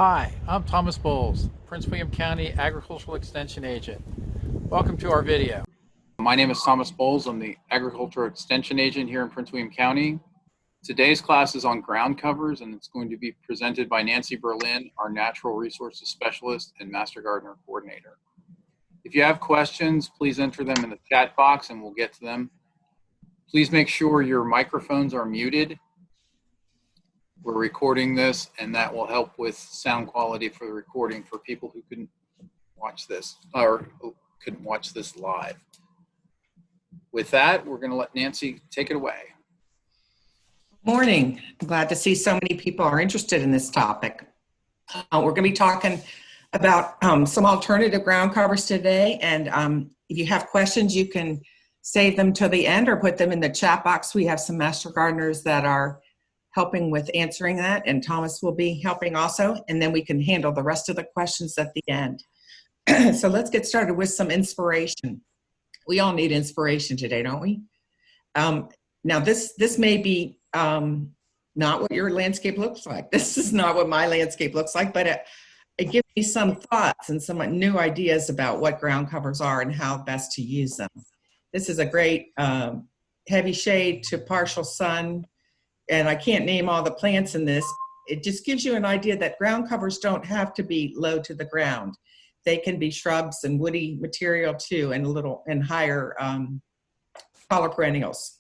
Hi, I'm Thomas Bowles, Prince William County Agricultural Extension Agent. Welcome to our video. My name is Thomas Bowles. I'm the Agricultural Extension Agent here in Prince William County. Today's class is on ground covers, and it's going to be presented by Nancy Berlin, our Natural Resources Specialist and Master Gardener Coordinator. If you have questions, please enter them in the chat box and we'll get to them. Please make sure your microphones are muted. We're recording this, and that will help with sound quality for the recording for people who couldn't watch this or couldn't watch this live. With that, we're going to let Nancy take it away. Morning. I'm glad to see so many people are interested in this topic. We're going to be talking about some alternative ground covers today, and if you have questions, you can save them till the end or put them in the chat box. We have some master gardeners that are helping with answering that, and Thomas will be helping also, and then we can handle the rest of the questions at the end. So let's get started with some inspiration. We all need inspiration today, don't we? Now this may be not what your landscape looks like. This is not what my landscape looks like, but it gives me some thoughts and some new ideas about what ground covers are and how best to use them. This is a great heavy shade to partial sun, and I can't name all the plants in this. It just gives you an idea that ground covers don't have to be low to the ground. They can be shrubs and woody material too, and higher taller perennials.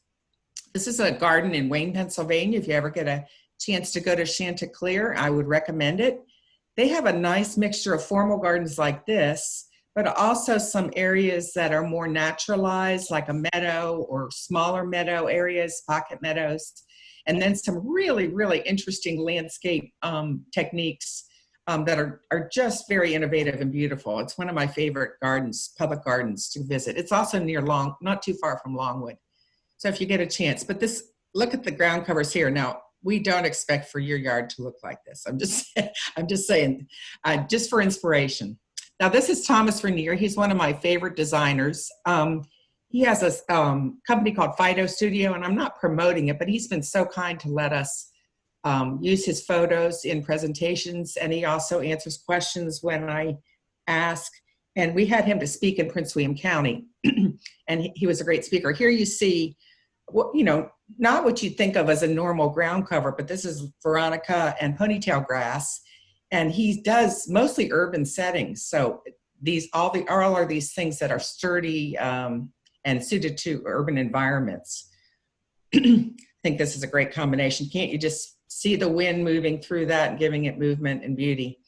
This is a garden in Wayne, Pennsylvania. If you ever get a chance to go to Chanticleer, I would recommend it. They have a nice mixture of formal gardens like this, but also some areas that are more naturalized, like a meadow or smaller meadow areas, pocket meadows, and then some really, really interesting landscape techniques that are just very innovative and beautiful. It's one of my favorite gardens, public gardens to visit. It's also near not too far from Longwood. So if you get a chance, but look at the ground covers here. Now, we don't expect for your yard to look like this. I'm just saying, just for inspiration. Now, this is Thomas Vernier. He's one of my favorite designers. He has a company called Phyto Studio, and I'm not promoting it, but he's been so kind to let us use his photos in presentations, and he also answers questions when I ask. And we had him to speak in Prince William County, and he was a great speaker. Here you see, not what you'd think of as a normal ground cover, but this is Veronica and ponytail grass, and he does mostly urban settings. So all are these things that are sturdy and suited to urban environments. I think this is a great combination. Can't you just see the wind moving through that and giving it movement and beauty?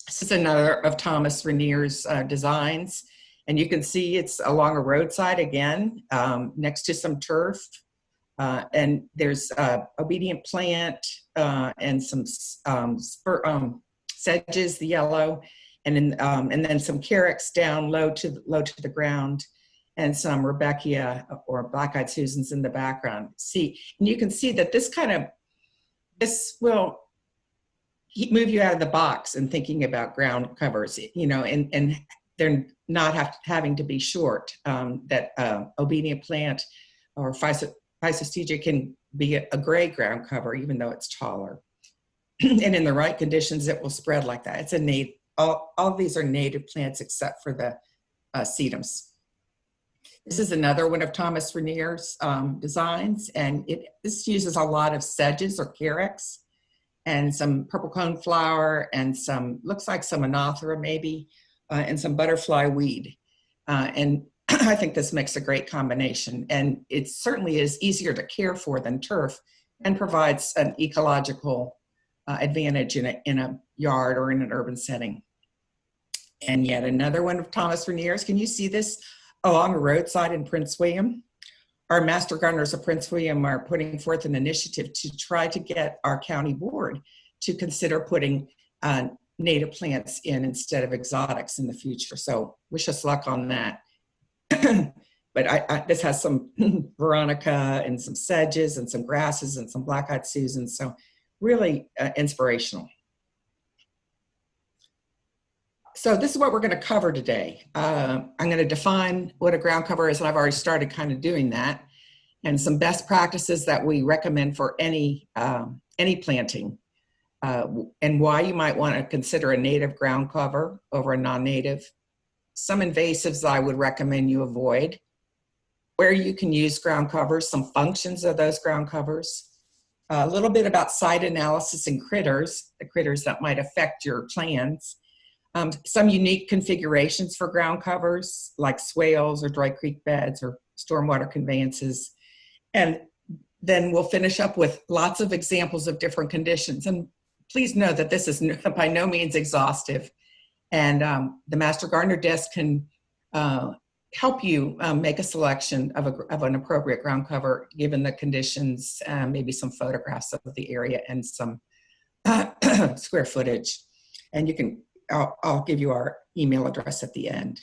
This is another of Thomas Vernier's designs. And you can see it's along a roadside again, next to some turf. And there's obedient plant and some sedges, the yellow, and then some carex down low to the ground, and some Rebecca or black-eyed Susans in the background. See, and you can see that this will move you out of the box and thinking about ground covers, and they're not having to be short. That obedient plant or Physostegia can be a gray ground cover, even though it's taller. And in the right conditions, it will spread like that. It's all of these are native plants except for the sedums. This is another one of Thomas Vernier's designs, and this uses a lot of sedges or carex and some purple coneflower and looks like some Anothera maybe, and some butterfly weed. And I think this makes a great combination, and it certainly is easier to care for than turf and provides an ecological advantage in a yard or in an urban setting. And yet another one of Thomas Vernier's. Can you see this along a roadside in Prince William? Our master gardeners of Prince William are putting forth an initiative to try to get our county board to consider putting native plants in instead of exotics in the future. So wish us luck on that. But this has some Veronica and some sedges and some grasses and some black-eyed Susans. So really inspirational. So this is what we're going to cover today. I'm going to define what a ground cover is, and I've already started kind of doing that, and some best practices that we recommend for any planting. and why you might want to consider a native ground cover over a non-native. Some invasives I would recommend you avoid, where you can use ground covers, some functions of those ground covers, a little bit about site analysis and critters, the critters that might affect your plans, some unique configurations for ground covers like swales or dry creek beds or stormwater conveyances. And then we'll finish up with lots of examples of different conditions. And please know that this is by no means exhaustive. And the Master Gardener desk can help you make a selection of an appropriate ground cover given the conditions, maybe some photographs of the area and some square footage. And you can, I'll give you our email address at the end.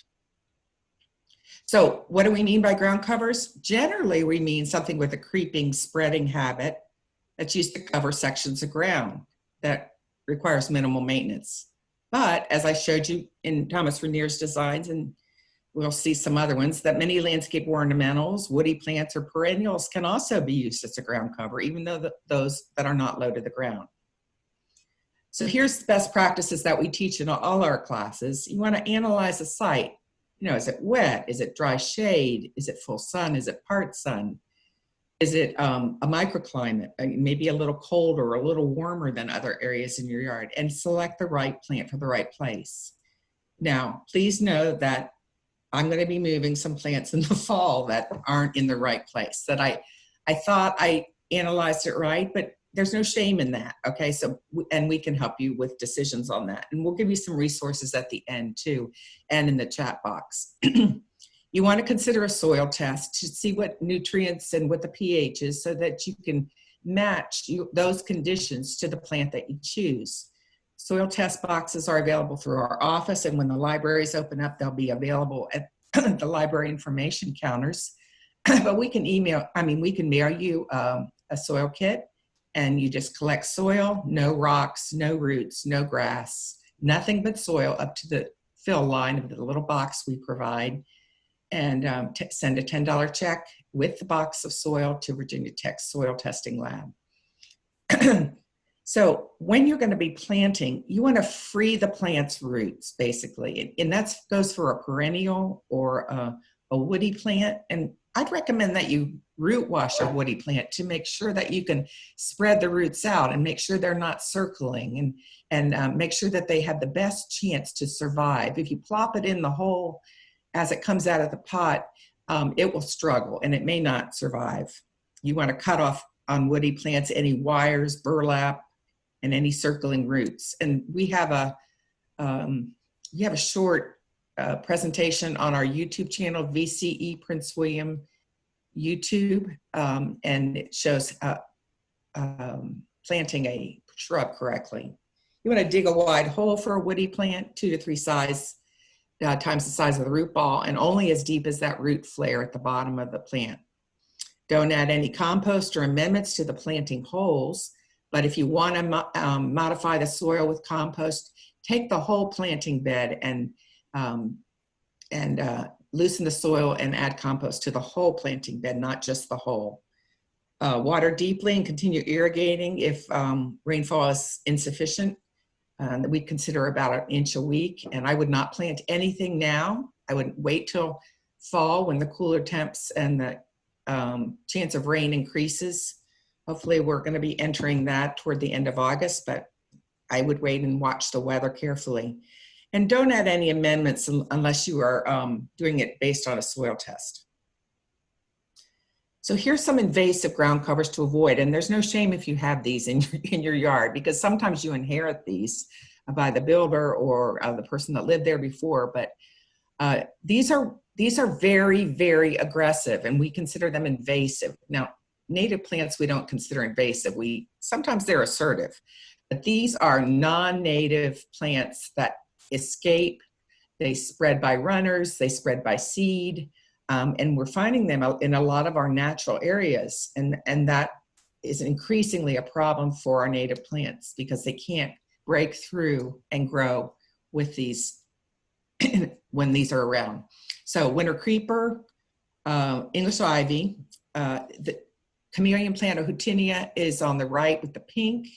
So what do we mean by ground covers? Generally, we mean something with a creeping, spreading habit that's used to cover sections of ground that requires minimal maintenance. But as I showed you in Thomas Rainier's designs, and we'll see some other ones, that many landscape ornamentals, woody plants, or perennials can also be used as a ground cover, even though those that are not low to the ground. So here's the best practices that we teach in all our classes. You want to analyze a site. You know, is it wet? Is it dry shade? Is it full sun? Is it part sun? Is it a microclimate? Maybe a little colder or a little warmer than other areas in your yard, and select the right plant for the right place. Now, please know that I'm going to be moving some plants in the fall that aren't in the right place. That I thought I analyzed it right, but there's no shame in that, okay? So, and we can help you with decisions on that. And we'll give you some resources at the end too, and in the chat box. You want to consider a soil test to see what nutrients and what the pH is so that you can match those conditions to the plant that you choose. Soil test boxes are available through our office, and when the libraries open up, they'll be available at the library information counters. But we can mail you a soil kit, and you just collect soil, no rocks, no roots, no grass, nothing but soil up to the fill line of the little box we provide, and send a $10 check with the box of soil to Virginia Tech's Soil Testing Lab. So when you're going to be planting, you want to free the plant's roots, basically. And that goes for a perennial or a woody plant. And I'd recommend that you root wash a woody plant to make sure that you can spread the roots out and make sure they're not circling, and make sure that they have the best chance to survive. If you plop it in the hole as it comes out of the pot, it will struggle and it may not survive. You want to cut off on woody plants any wires, burlap, and any circling roots. And we have a short presentation on our YouTube channel, VCE-Prince William YouTube, and it shows planting a shrub correctly. You want to dig a wide hole for a woody plant, 2 to 3 times the size of the root ball, and only as deep as that root flare at the bottom of the plant. Don't add any compost or amendments to the planting holes, but if you want to modify the soil with compost, take the whole planting bed and loosen the soil and add compost to the whole planting bed, not just the hole. Water deeply and continue irrigating if rainfall is insufficient. We consider about 1 inch a week, and I would not plant anything now. I would wait till fall when the cooler temps and the chance of rain increases. Hopefully we're going to be entering that toward the end of August, but I would wait and watch the weather carefully. And don't add any amendments unless you are doing it based on a soil test. So here's some invasive ground covers to avoid, and there's no shame if you have these in your yard, because sometimes you inherit these by the builder or the person that lived there before, but these are very, very aggressive, and we consider them invasive. Now, native plants we don't consider invasive. Sometimes they're assertive, but these are non-native plants that escape. They spread by runners, they spread by seed, and we're finding them in a lot of our natural areas, and that is increasingly a problem for our native plants because they can't break through and grow with these when these are around. So winter creeper, English ivy, the chameleon plant of Houtinia is on the right with the pink.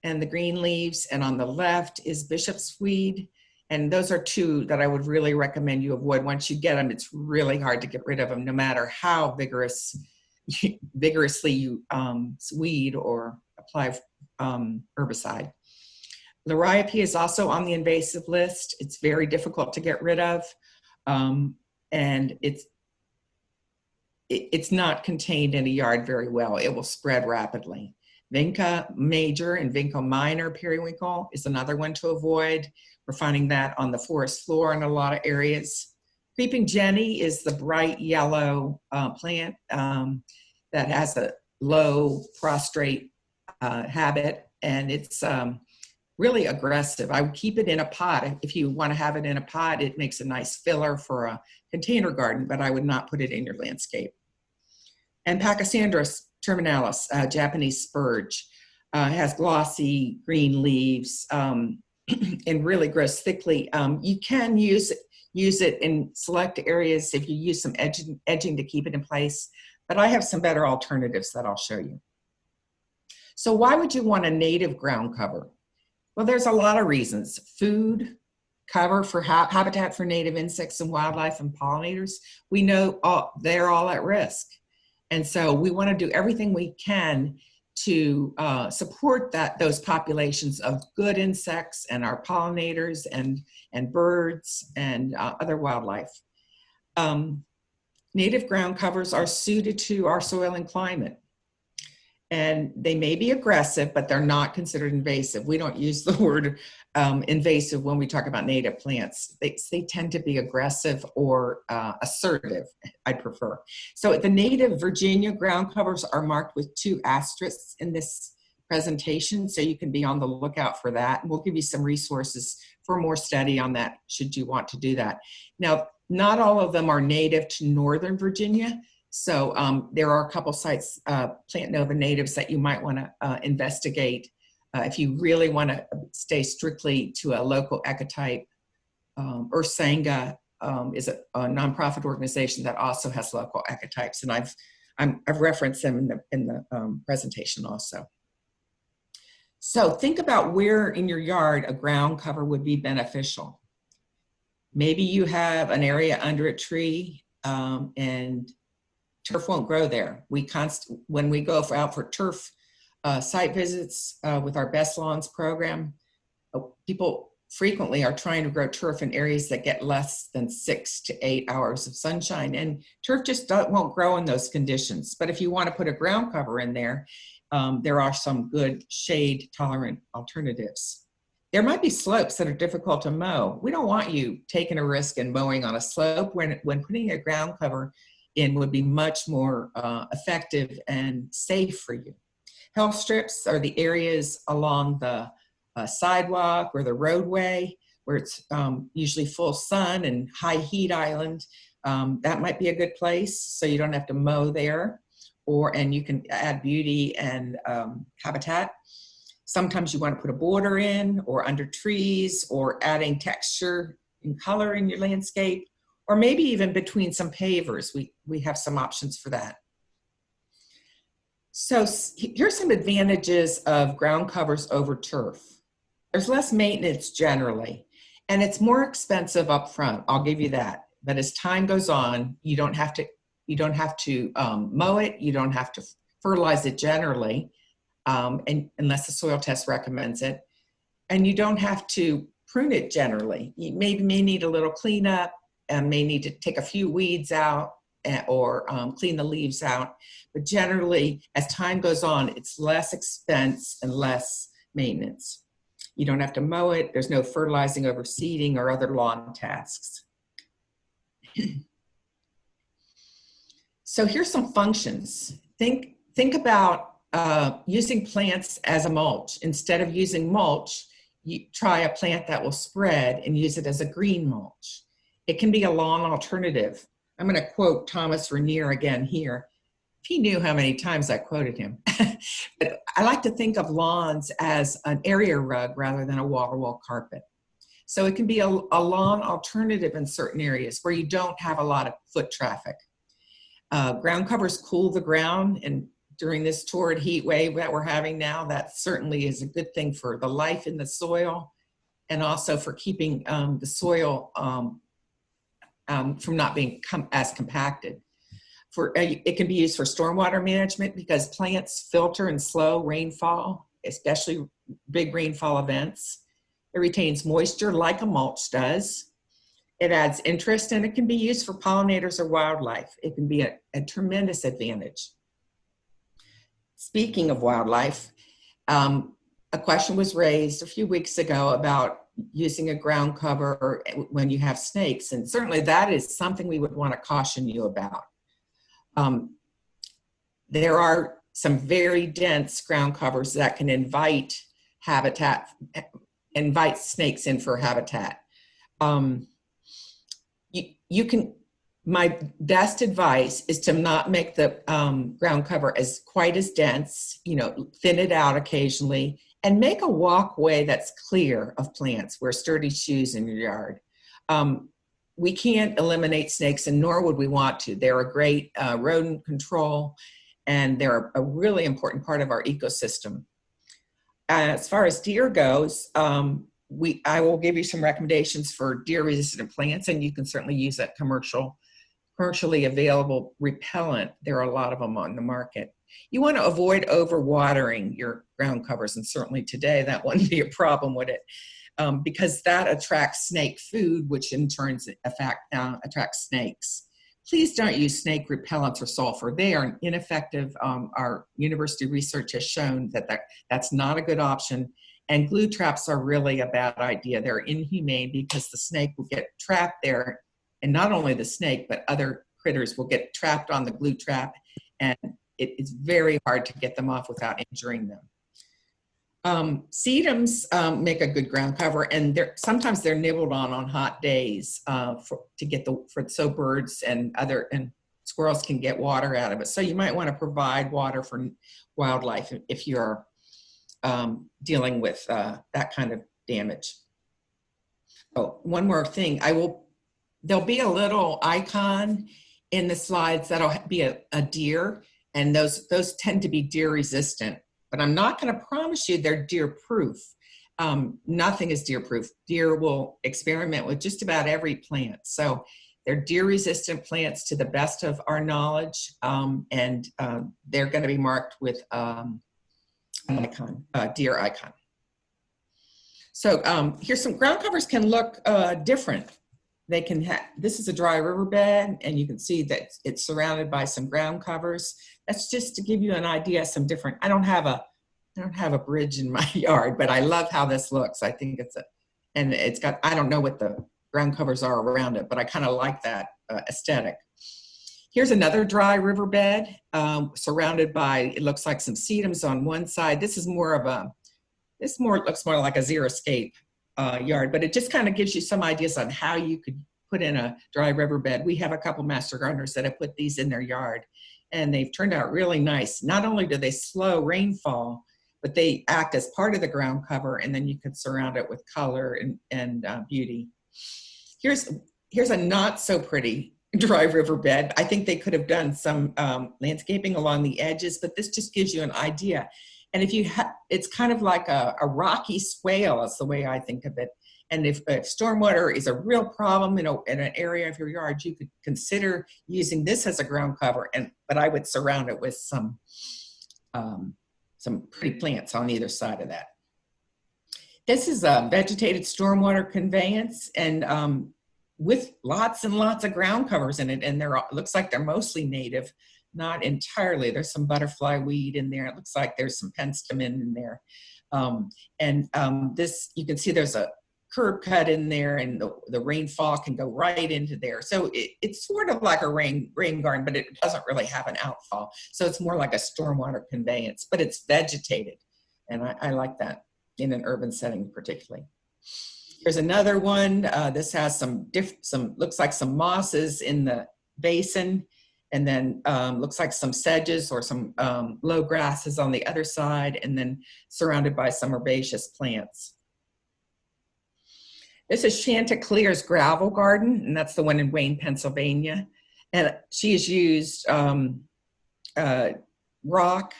and the green leaves, and on the left is bishop's weed. And those are two that I would really recommend you avoid. Once you get them, it's really hard to get rid of them, no matter how vigorously you weed or apply herbicide. Liriope is also on the invasive list. It's very difficult to get rid of, and it's not contained in a yard very well. It will spread rapidly. Vinca major and Vinca minor periwinkle is another one to avoid. We're finding that on the forest floor in a lot of areas. Creeping Jenny is the bright yellow plant that has a low prostrate habit, and it's really aggressive. I would keep it in a pot. If you want to have it in a pot, it makes a nice filler for a container garden, but I would not put it in your landscape. And Pachysandra terminalis, Japanese spurge, has glossy green leaves and really grows thickly. You can use it in select areas if you use some edging to keep it in place, but I have some better alternatives that I'll show you. So why would you want a native ground cover? Well, there's a lot of reasons. Food, cover for habitat for native insects and wildlife and pollinators. We know they're all at risk. And so we want to do everything we can to support those populations of good insects and our pollinators and birds and other wildlife. Native ground covers are suited to our soil and climate. And they may be aggressive, but they're not considered invasive. We don't use the word invasive when we talk about native plants. They tend to be aggressive or assertive, I prefer. So the native Virginia ground covers are marked with 2 asterisks in this presentation, so you can be on the lookout for that. And we'll give you some resources for more study on that should you want to do that. Now, not all of them are native to Northern Virginia. So there are a couple sites, Plant Nova natives, that you might want to investigate if you really want to stay strictly to a local ecotype. Ursanga is a nonprofit organization that also has local ecotypes, and I've referenced them in the presentation also. So think about where in your yard a ground cover would be beneficial. Maybe you have an area under a tree and turf won't grow there. When we go out for turf site visits with our Best Lawns program, people frequently are trying to grow turf in areas that get less than 6 to 8 hours of sunshine, and turf just won't grow in those conditions. But if you want to put a ground cover in there, there are some good shade tolerant alternatives. There might be slopes that are difficult to mow. We don't want you taking a risk and mowing on a slope when putting a ground cover in would be much more effective and safe for you. Health strips are the areas along the sidewalk or the roadway where it's usually full sun and high heat island. That might be a good place, so you don't have to mow there, and you can add beauty and habitat. Sometimes you want to put a border in or under trees, or adding texture and color in your landscape, or maybe even between some pavers. We have some options for that. So here's some advantages of ground covers over turf. There's less maintenance generally, and it's more expensive up front. I'll give you that. But as time goes on, you don't have to mow it. You don't have to fertilize it generally, unless the soil test recommends it. And you don't have to prune it generally. You may need a little cleanup, and may need to take a few weeds out or clean the leaves out. But generally, as time goes on, it's less expense and less maintenance. You don't have to mow it. There's no fertilizing, overseeding, or other lawn tasks. So here's some functions. Think about using plants as a mulch. Instead of using mulch, you try a plant that will spread and use it as a green mulch. It can be a lawn alternative. I'm going to quote Thomas Rainier again here. If he knew how many times I quoted him. But I like to think of lawns as an area rug rather than a wall-to-wall carpet. So it can be a lawn alternative in certain areas where you don't have a lot of foot traffic. Ground covers cool the ground and during this torrid heat wave that we're having now. That certainly is a good thing for the life in the soil and also for keeping the soil from not being as compacted. It can be used for stormwater management because plants filter and slow rainfall, especially big rainfall events. It retains moisture like a mulch does. It adds interest, and it can be used for pollinators or wildlife. It can be a tremendous advantage. Speaking of wildlife, a question was raised a few weeks ago about using a ground cover when you have snakes, and certainly that is something we would want to caution you about. There are some very dense ground covers that can invite snakes in for habitat. My best advice is to not make the ground cover quite as dense, thin it out occasionally, and make a walkway that's clear of plants. Wear sturdy shoes in your yard. We can't eliminate snakes, and nor would we want to. They're a great rodent control, and they're a really important part of our ecosystem. As far as deer goes, I will give you some recommendations for deer-resistant plants, and you can certainly use that commercially available repellent. There are a lot of them on the market. You want to avoid overwatering your ground covers, and certainly today that wouldn't be a problem, would it? Because that attracts snake food, which in turn attracts snakes. Please don't use snake repellents or sulfur. They are ineffective. Our university research has shown that that's not a good option. And glue traps are really a bad idea. They're inhumane because the snake will get trapped there. And not only the snake, but other critters will get trapped on the glue trap. And it's very hard to get them off without injuring them. Sedums make a good ground cover, and sometimes they're nibbled on hot days so birds and squirrels can get water out of it. So you might want to provide water for wildlife if you're dealing with that kind of damage. Oh, one more thing. There'll be a little icon in the slides that'll be a deer, and those tend to be deer resistant. But I'm not going to promise you they're deer proof. Nothing is deer proof. Deer will experiment with just about every plant. So they're deer resistant plants to the best of our knowledge, and they're going to be marked with an icon, deer icon. So here's some ground covers can look different. They can this is a dry riverbed, and you can see that it's surrounded by some ground covers. That's just to give you an idea, some different, I don't have a bridge in my yard, but I love how this looks. I think it's got, I don't know what the ground covers are around it, but I kind of like that aesthetic. Here's another dry riverbed surrounded by, it looks like some sedums on one side. This looks more like a xeriscape yard, but it just kind of gives you some ideas on how you could put in a dry riverbed. We have a couple master gardeners that have put these in their yard, and they've turned out really nice. Not only do they slow rainfall, but they act as part of the ground cover, and then you could surround it with color and beauty. Here's a not so pretty dry riverbed. I think they could have done some landscaping along the edges, but this just gives you an idea. And if it's kind of like a rocky swale, is the way I think of it. And if stormwater is a real problem in an area of your yard, you could consider using this as a ground cover. But I would surround it with some pretty plants on either side of that. This is a vegetated stormwater conveyance, and with lots and lots of ground covers in it. And it looks like they're mostly native, not entirely. There's some butterfly weed in there. It looks like there's some penstemon in there. This, you can see there's a curb cut in there, and the rainfall can go right into there. So it's sort of like a rain garden, but it doesn't really have an outfall. So it's more like a stormwater conveyance, but it's vegetated. And I like that in an urban setting particularly. Here's another one. This has looks like some mosses in the basin, and then looks like some sedges or some low grasses on the other side, and then surrounded by some herbaceous plants. This is Chanticleer's gravel garden, and that's the one in Wayne, Pennsylvania. And she has used rock,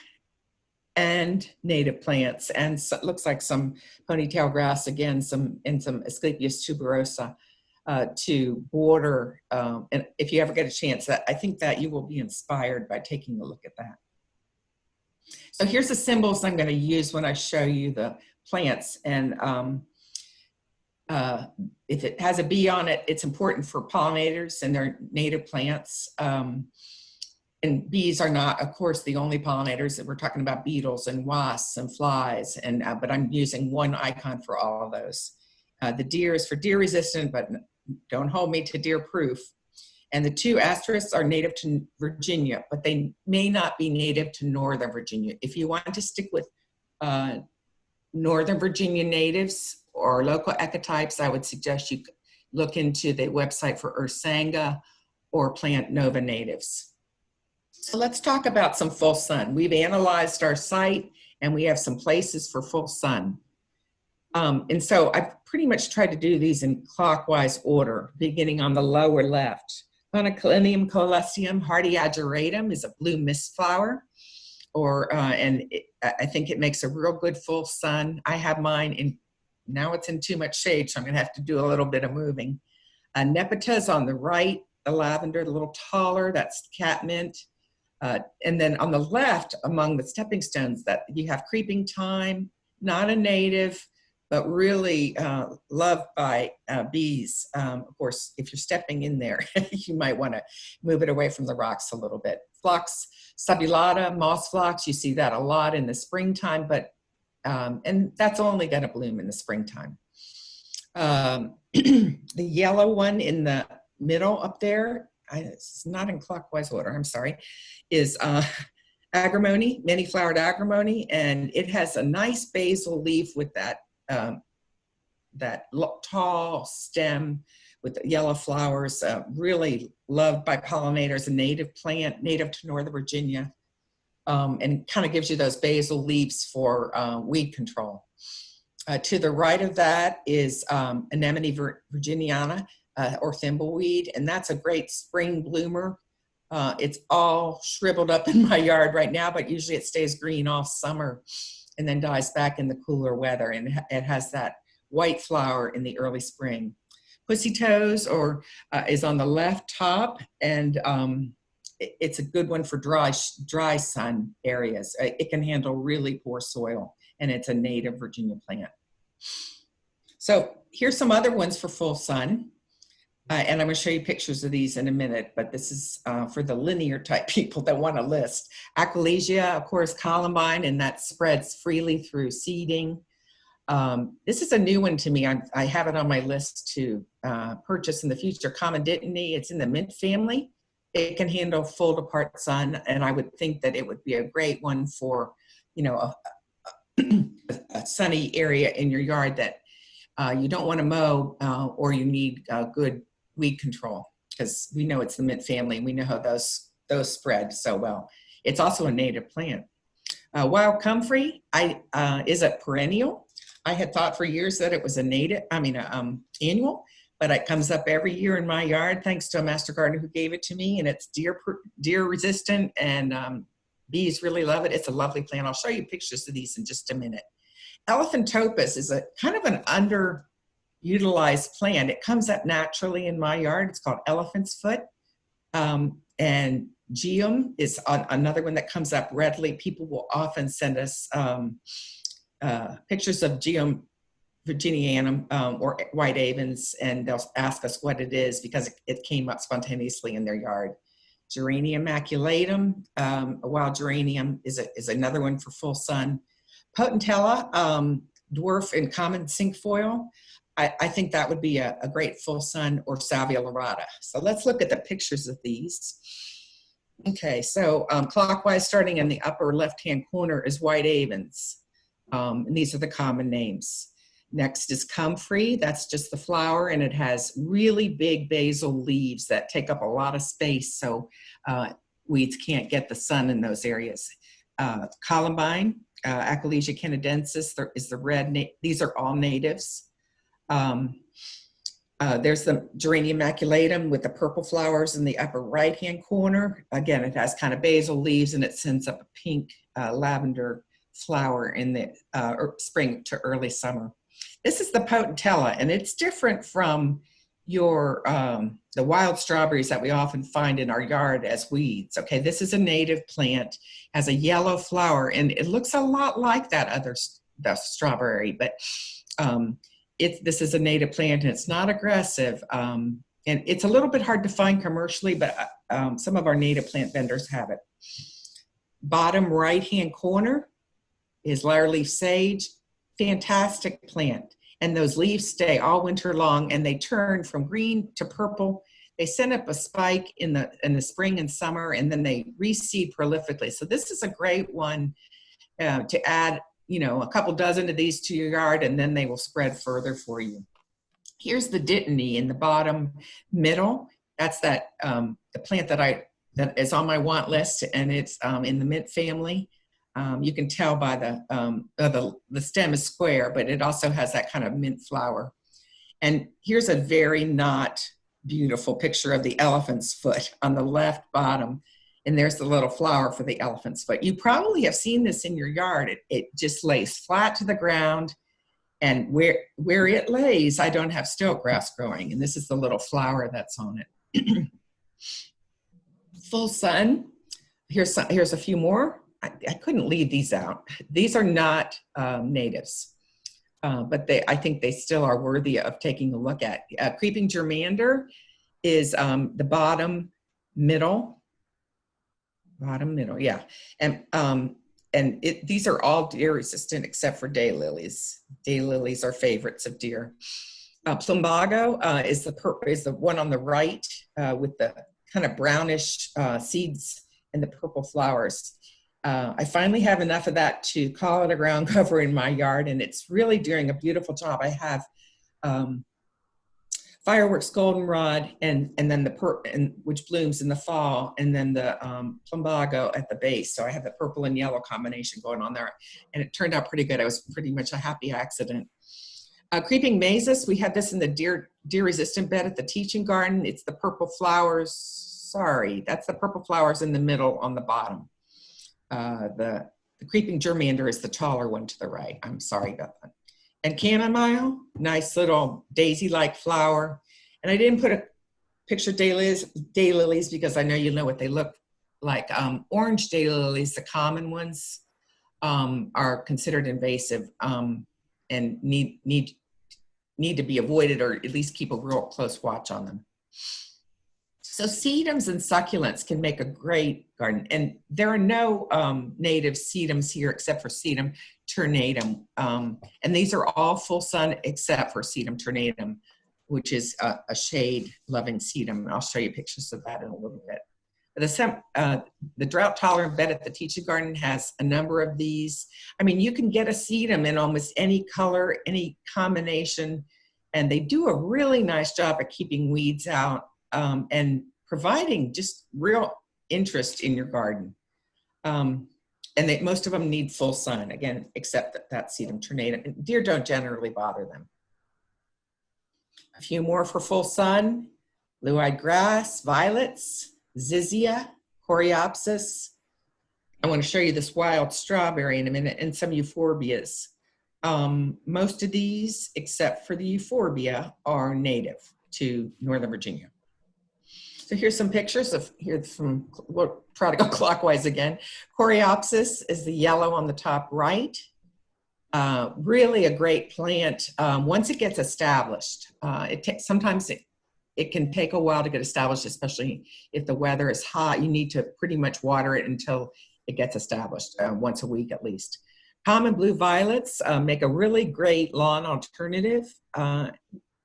and native plants. And so, it looks like some ponytail grass again, some Asclepias tuberosa to border. And if you ever get a chance, I think that you will be inspired by taking a look at that. So here's the symbols I'm going to use when I show you the plants. And if it has a bee on it, it's important for pollinators and their native plants. And bees are not, of course, the only pollinators. That we're talking about beetles and wasps and flies. And but I'm using one icon for all of those. The deer is for deer resistant, but don't hold me to deer proof. And the two asterisks are native to Virginia, but they may not be native to Northern Virginia. If you want to stick with Northern Virginia natives or local ecotypes, I would suggest you look into the website for Ursanga or Plant Nova natives. So let's talk about some full sun. We've analyzed our site and we have some places for full sun. And so I've pretty much tried to do these in clockwise order, beginning on the lower left. Paniclinium coleus, hardy ageratum is a blue mist flower, I think it makes a real good full sun. I have mine in, now it's in too much shade, so I'm gonna have to do a little bit of moving. Nepeta is on the right, the lavender, the little taller, that's catmint. And then on the left, among the stepping stones, that you have creeping thyme, not a native, but really loved by bees. Of course, if you're stepping in there, you might want to move it away from the rocks a little bit. Phlox subulata, moss phlox, you see that a lot in the springtime, but and that's only going to bloom in the springtime. The yellow one in the middle up there, it's not in clockwise order, I'm sorry, is agrimony, many-flowered agrimony, and it has a nice basal leaf with that tall stem with the yellow flowers, really loved by pollinators, a native plant, native to Northern Virginia, and kind of gives you those basal leaves for weed control. To the right of that is Anemone virginiana, or thimbleweed, and that's a great spring bloomer. It's all shriveled up in my yard right now, but usually it stays green all summer and then dies back in the cooler weather, and it has that white flower in the early spring. Pussy toes is on the left top, and it's a good one for dry sun areas. It can handle really poor soil, and it's a native Virginia plant. So here's some other ones for full sun. And I'm going to show you pictures of these in a minute, but this is for the linear type people that want a list. Aquilegia, of course, columbine, and that spreads freely through seeding. This is a new one to me. I have it on my list to purchase in the future. Commanditini, it's in the mint family. It can handle full to part sun, and I would think that it would be a great one for, you know, a sunny area in your yard that you don't want to mow or you need good weed control, because we know it's the mint family and we know how those spread so well. It's also a native plant. Wild comfrey is a perennial. I had thought for years that it was a annual, but it comes up every year in my yard thanks to a master gardener who gave it to me, and it's deer resistant, and bees really love it. It's a lovely plant. I'll show you pictures of these in just a minute. Elephantopas is a kind of an underutilized plant. It comes up naturally in my yard. It's called elephant's foot. And geum is another one that comes up readily. People will often send us pictures of geum virginianum or white avens, and they'll ask us what it is because it came up spontaneously in their yard. Geranium maculatum, a wild geranium, is another one for full sun. Potentilla, dwarf and common cinquefoil. I think that would be a great full sun, or salvia lyrata. So let's look at the pictures of these. Okay, so clockwise, starting in the upper left-hand corner is white avens. And these are the common names. Next is comfrey. That's just the flower, and it has really big basal leaves that take up a lot of space, so weeds can't get the sun in those areas. Columbine, Aquilegia canadensis is the red. These are all natives. There's the geranium maculatum with the purple flowers in the upper right-hand corner. Again, it has kind of basil leaves and it sends up a pink lavender flower in the spring to early summer. This is the potentilla, and it's different from your the wild strawberries that we often find in our yard as weeds. Okay, this is a native plant, has a yellow flower, and it looks a lot like that other the strawberry, but this is a native plant and it's not aggressive. And it's a little bit hard to find commercially, but some of our native plant vendors have it. Bottom right-hand corner is lyre-leaf sage, fantastic plant. And those leaves stay all winter long and they turn from green to purple. They send up a spike in the spring and summer, and then they reseed prolifically. So this is a great one to add, you know, a couple dozen of these to your yard, and then they will spread further for you. Here's the dittany in the bottom middle. That's the plant that is on my want list, and it's in the mint family. You can tell by the stem is square, but it also has that kind of mint flower. And here's a very not beautiful picture of the elephant's foot on the left bottom. And there's the little flower for the elephant's foot. You probably have seen this in your yard. It just lays flat to the ground. And where it lays, I don't have stilt grass growing. And this is the little flower that's on it. Full sun. Here's a few more. I couldn't leave these out. These are not natives, but I think they still are worthy of taking a look at. Creeping germander is the bottom middle, yeah. And these are all deer resistant except for daylilies. Daylilies are favorites of deer. Plumbago is the one on the right with the kind of brownish seeds and the purple flowers. I finally have enough of that to call it a ground cover in my yard, and it's really doing a beautiful job. I have fireworks goldenrod, and then which blooms in the fall, and then the plumbago at the base. So I have the purple and yellow combination going on there, and it turned out pretty good. I was pretty much a happy accident. Creeping mazes, we had this in the deer resistant bed at the teaching garden. It's the purple flowers. Sorry, that's the purple flowers in the middle on the bottom. The creeping germander is the taller one to the right. I'm sorry about that. And chamomile, nice little daisy-like flower. And I didn't put a picture of daylilies because I know you know what they look like. Orange daylilies, the common ones, are considered invasive and need to be avoided, or at least keep a real close watch on them. So sedums and succulents can make a great garden. And there are no native sedums here except for sedum ternatum. And these are all full sun except for sedum ternatum, which is a shade-loving sedum. And I'll show you pictures of that in a little bit. The drought-tolerant bed at the teaching garden has a number of these. I mean, you can get a sedum in almost any color, any combination, and they do a really nice job at keeping weeds out and providing just real interest in your garden. And most of them need full sun, again, except that sedum ternatum. Deer don't generally bother them. A few more for full sun: blue-eyed grass, violets, zizia, coreopsis. I want to show you this wild strawberry in a minute, and some euphorbias. Most of these, except for the euphorbia, are native to Northern Virginia. So here's some pictures we'll try to go clockwise again. Coreopsis is the yellow on the top right. Really a great plant. Once it gets established, sometimes it can take a while to get established, especially if the weather is hot. You need to pretty much water it until it gets established, once a week at least. Common blue violets make a really great lawn alternative, and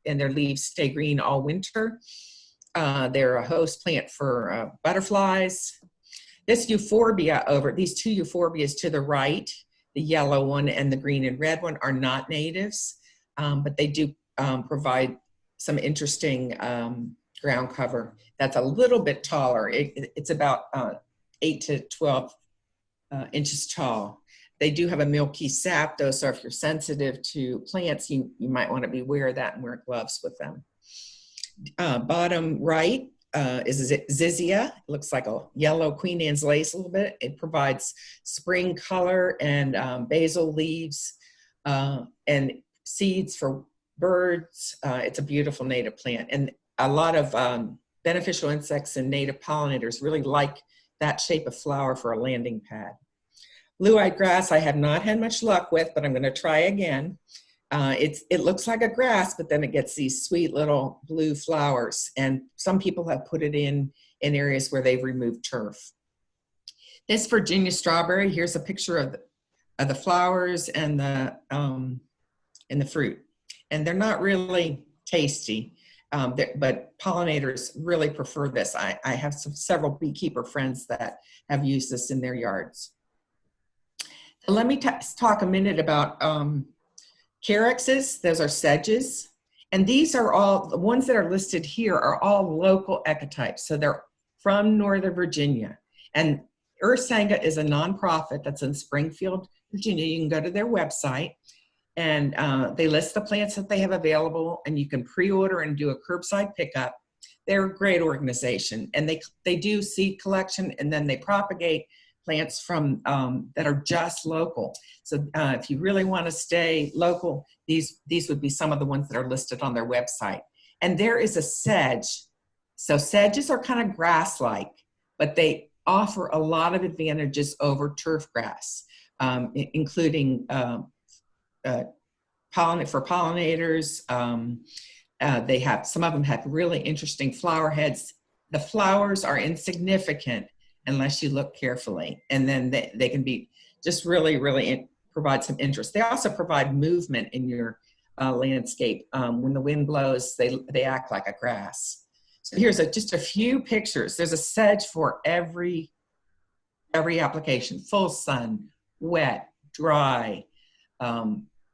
their leaves stay green all winter. They're a host plant for butterflies. This euphorbia these two euphorbias to the right, the yellow one and the green and red one, are not natives, but they do provide some interesting ground cover that's a little bit taller. It's about 8 to 12 inches tall. They do have a milky sap though, so if you're sensitive to plants, you might want to be aware of that and wear gloves with them. Bottom right is Zizia. It looks like a yellow Queen Anne's lace a little bit. It provides spring color and basil leaves and seeds for birds. It's a beautiful native plant. And a lot of beneficial insects and native pollinators really like that shape of flower for a landing pad. Blue-eyed grass I have not had much luck with, but I'm going to try again. It looks like a grass, but then it gets these sweet little blue flowers, and some people have put it in areas where they've removed turf. This Virginia strawberry, here's a picture of the flowers and the fruit, and they're not really tasty, but pollinators really prefer this. I have several beekeeper friends that have used this in their yards. Let me talk a minute about caryxes. Those are sedges. And these are all, the ones that are listed here are all local ecotypes. So they're from Northern Virginia. And Ursanga is a nonprofit that's in Springfield, Virginia. You can go to their website and they list the plants that they have available, and you can pre-order and do a curbside pickup. They're a great organization, and they do seed collection, and then they propagate plants from that are just local. So if you really want to stay local, these would be some of the ones that are listed on their website. And there is a sedge. So sedges are kind of grass-like, but they offer a lot of advantages over turf grass, including for pollinators. They have, some of them have really interesting flower heads. The flowers are insignificant unless you look carefully. And then they can be just really provide some interest. They also provide movement in your landscape. When the wind blows, they act like a grass. So here's just a few pictures. There's a sedge for every application: full sun, wet, dry,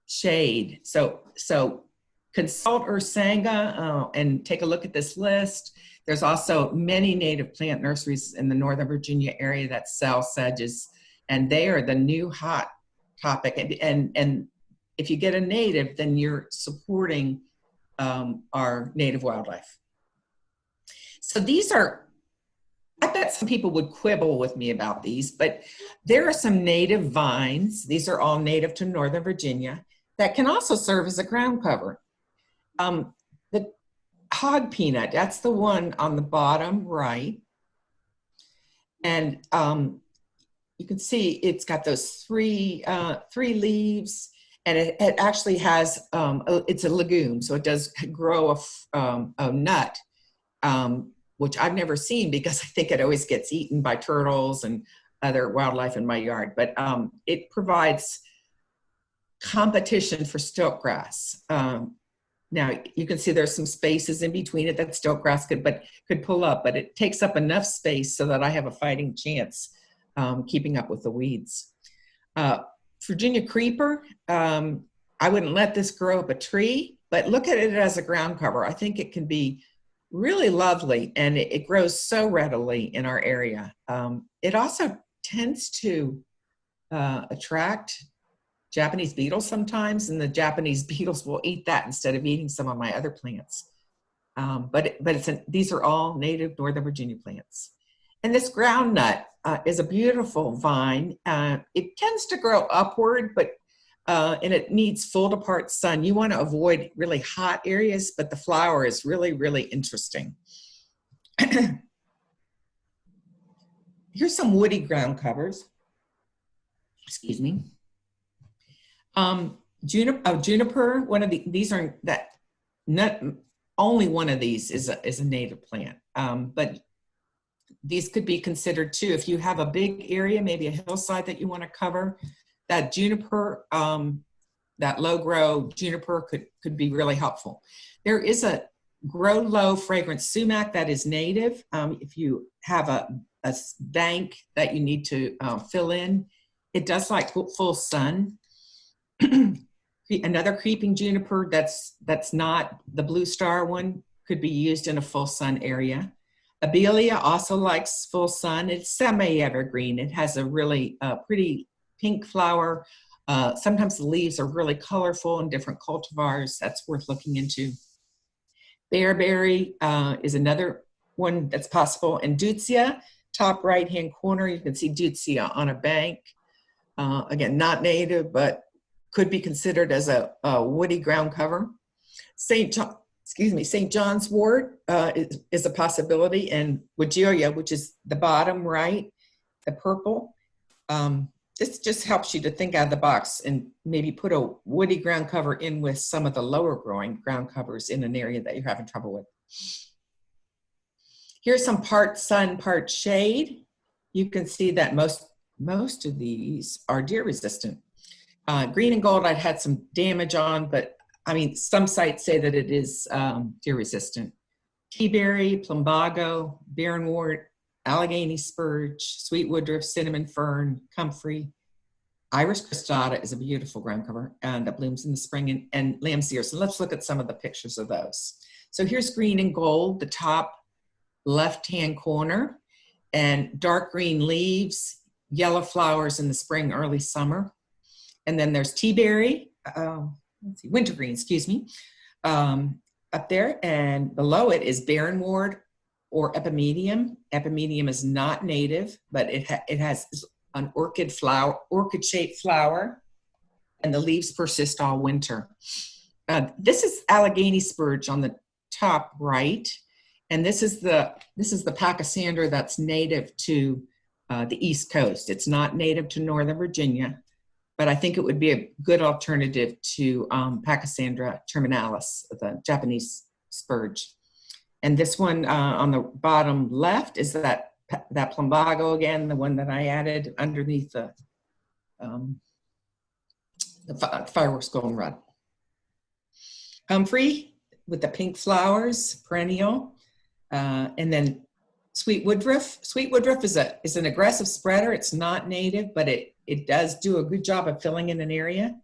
shade. So consult Ursanga and take a look at this list. There's also many native plant nurseries in the Northern Virginia area that sell sedges, and they are the new hot topic. And if you get a native, then you're supporting our native wildlife. So these are, I bet some people would quibble with me about these, but there are some native vines. These are all native to Northern Virginia that can also serve as a ground cover. The hog peanut, that's the one on the bottom right. And you can see it's got those three leaves, and it actually has, it's a legume, so it does grow a nut, which I've never seen because I think it always gets eaten by turtles and other wildlife in my yard. But it provides competition for stiltgrass. Now you can see there's some spaces in between it that stiltgrass could pull up, but it takes up enough space so that I have a fighting chance keeping up with the weeds. Virginia creeper, I wouldn't let this grow up a tree, but look at it as a ground cover. I think it can be really lovely, and it grows so readily in our area. It also tends to attract Japanese beetles sometimes, and the Japanese beetles will eat that instead of eating some of my other plants. But these are all native Northern Virginia plants. And this groundnut is a beautiful vine. It tends to grow upward, but and it needs full to part sun. You want to avoid really hot areas, but the flower is really interesting. Here's some woody ground covers. Excuse me. Juniper, one of these are that, not only one of these is a native plant, but these could be considered too. If you have a big area, maybe a hillside that you want to cover, that juniper, that low grow juniper could be really helpful. There is a grow low fragrant sumac that is native. If you have a bank that you need to fill in, it does like full sun. Another creeping juniper that's not the blue star one could be used in a full sun area. Abelia also likes full sun. It's semi-evergreen. It has a really pretty pink flower. Sometimes the leaves are really colorful in different cultivars. That's worth looking into. Bearberry is another one that's possible. And Deutzia, top right-hand corner, you can see Deutzia on a bank. Again, not native, but could be considered as a woody ground cover. St. John's wort is a possibility, and Weigela, which is the bottom right, the purple. This just helps you to think out of the box and maybe put a woody ground cover in with some of the lower growing ground covers in an area that you're having trouble with. Here's some part sun, part shade. You can see that most of these are deer resistant. Green and gold I'd had some damage on, but I mean, some sites say that it is deer resistant. Teaberry, plumbago, barrenwort, Allegheny spurge, sweet woodruff, cinnamon fern, comfrey. Iris cristata is a beautiful ground cover and that blooms in the spring, and lamb's ear. So let's look at some of the pictures of those. So here's green and gold, the top left-hand corner, and dark green leaves, yellow flowers in the spring, early summer. And then there's teaberry, wintergreen, excuse me, up there, and below it is barrenwort or epimedium. Epimedium is not native, but it has an orchid-shaped flower, and the leaves persist all winter. This is Allegheny spurge on the top right, and this is the pachysandra that's native to the East Coast. It's not native to Northern Virginia, but I think it would be a good alternative to Pachysandra terminalis, the Japanese spurge. And this one on the bottom left is that plumbago again, the one that I added underneath the fireworks goldenrod. Comfrey with the pink flowers, perennial, and then sweet woodruff. Sweet woodruff is an aggressive spreader. It's not native, but it does do a good job of filling in an area.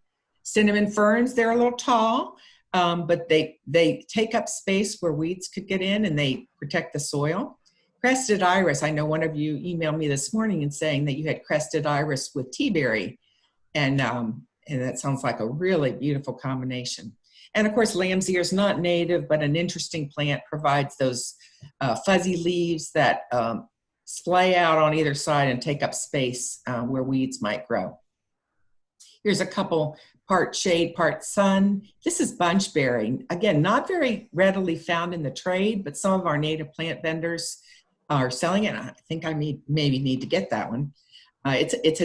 Cinnamon ferns, they're a little tall, but they take up space where weeds could get in, and they protect the soil. Crested iris, I know one of you emailed me this morning and saying that you had crested iris with teaberry, and that sounds like a really beautiful combination. And of course, lamb's ear is not native, but an interesting plant, provides those fuzzy leaves that splay out on either side and take up space where weeds might grow. Here's a couple, part shade, part sun. This is bunchberry. Again, not very readily found in the trade, but some of our native plant vendors are selling it. I think I maybe need to get that one. It's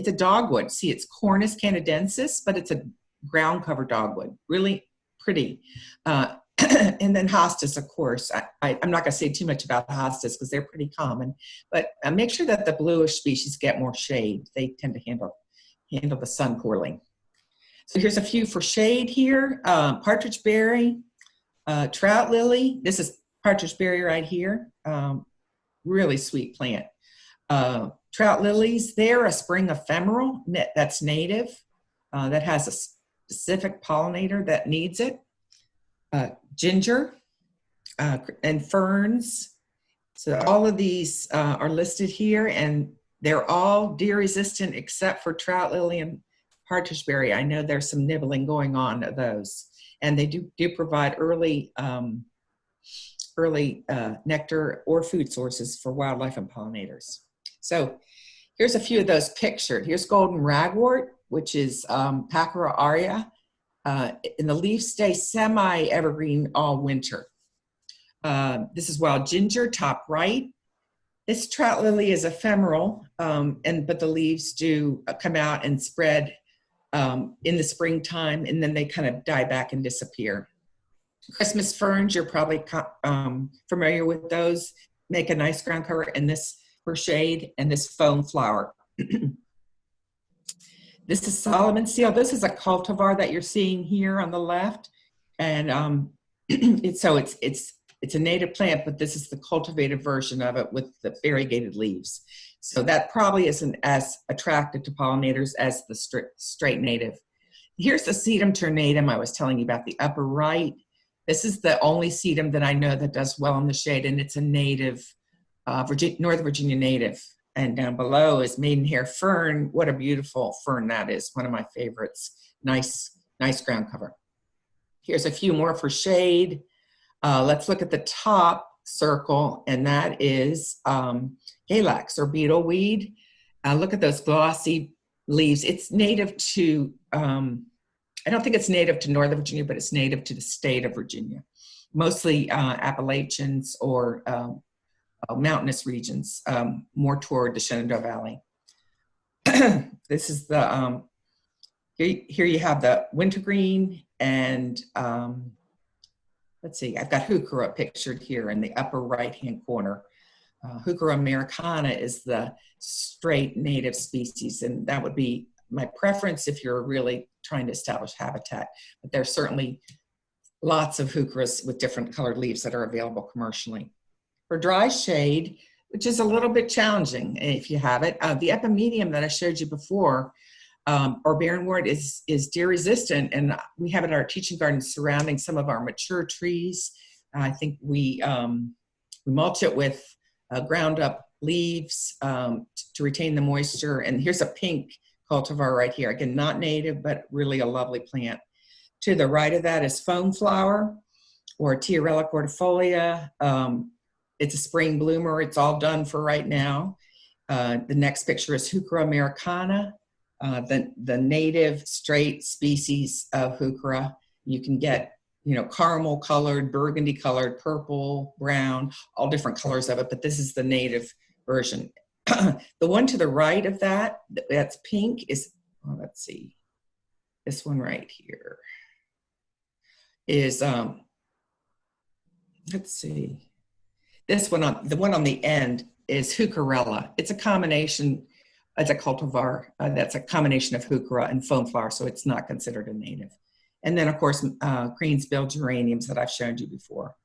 a dogwood. See, it's Cornus canadensis, but it's a ground cover dogwood. Really pretty. And then hostas, of course. I'm not going to say too much about hostas because they're pretty common, but make sure that the bluish species get more shade. They tend to handle the sun poorly. So here's a few for shade here. Partridge berry, trout lily. This is partridge berry right here. Really sweet plant. Trout lilies, they're a spring ephemeral that's native, that has a specific pollinator that needs it. Ginger and ferns. So all of these are listed here, and they're all deer resistant except for trout lily and partridge berry. I know there's some nibbling going on of those, and they do provide early nectar or food sources for wildlife and pollinators. So here's a few of those pictured. Here's golden ragwort, which is Pachyra aurea, and the leaves stay semi-evergreen all winter. This is wild ginger, top right. This trout lily is ephemeral, but the leaves do come out and spread in the springtime, and then they kind of die back and disappear. Christmas ferns, you're probably familiar with those. Make a nice ground cover, and this for shade, and this foam flower. This is Solomon seal. This is a cultivar that you're seeing here on the left, and it's a native plant, but this is the cultivated version of it with the variegated leaves. So that probably isn't as attractive to pollinators as the straight native. Here's the sedum ternatum I was telling you about, the upper right. This is the only sedum that I know that does well in the shade, and it's a native, Northern Virginia native. And down below is maidenhair fern. What a beautiful fern that is. One of my favorites. Nice, nice ground cover. Here's a few more for shade. Let's look at the top circle, and that is halax or beetleweed. Look at those glossy leaves. It's native to, I don't think it's native to Northern Virginia, but it's native to the state of Virginia. Mostly Appalachians or mountainous regions, more toward the Shenandoah Valley. This is the, here you have the wintergreen, and let's see, I've got heuchera pictured here in the upper right-hand corner. Heuchera americana is the straight native species, and that would be my preference if you're really trying to establish habitat. But there's certainly lots of heucheras with different colored leaves that are available commercially. For dry shade, which is a little bit challenging if you have it, the epimedium that I showed you before, or barrenwort, is deer resistant, and we have it in our teaching garden surrounding some of our mature trees. I think we mulch it with ground up leaves to retain the moisture. And here's a pink cultivar right here. Again, not native, but really a lovely plant. To the right of that is foam flower, or Tiarella cordifolia. It's a spring bloomer. It's all done for right now. The next picture is heuchera americana, the native straight species of heuchera. You can get, you know, caramel colored, burgundy colored, purple, brown, all different colors of it, but this is the native version. The one to the right of that, that's pink, is, well, let's see, this one right here is, let's see, this one, the one on the end is heucherella. It's a combination, it's a cultivar that's a combination of heuchera and foam flower, so it's not considered a native. And then, of course, greensbill geraniums that I've shown you before.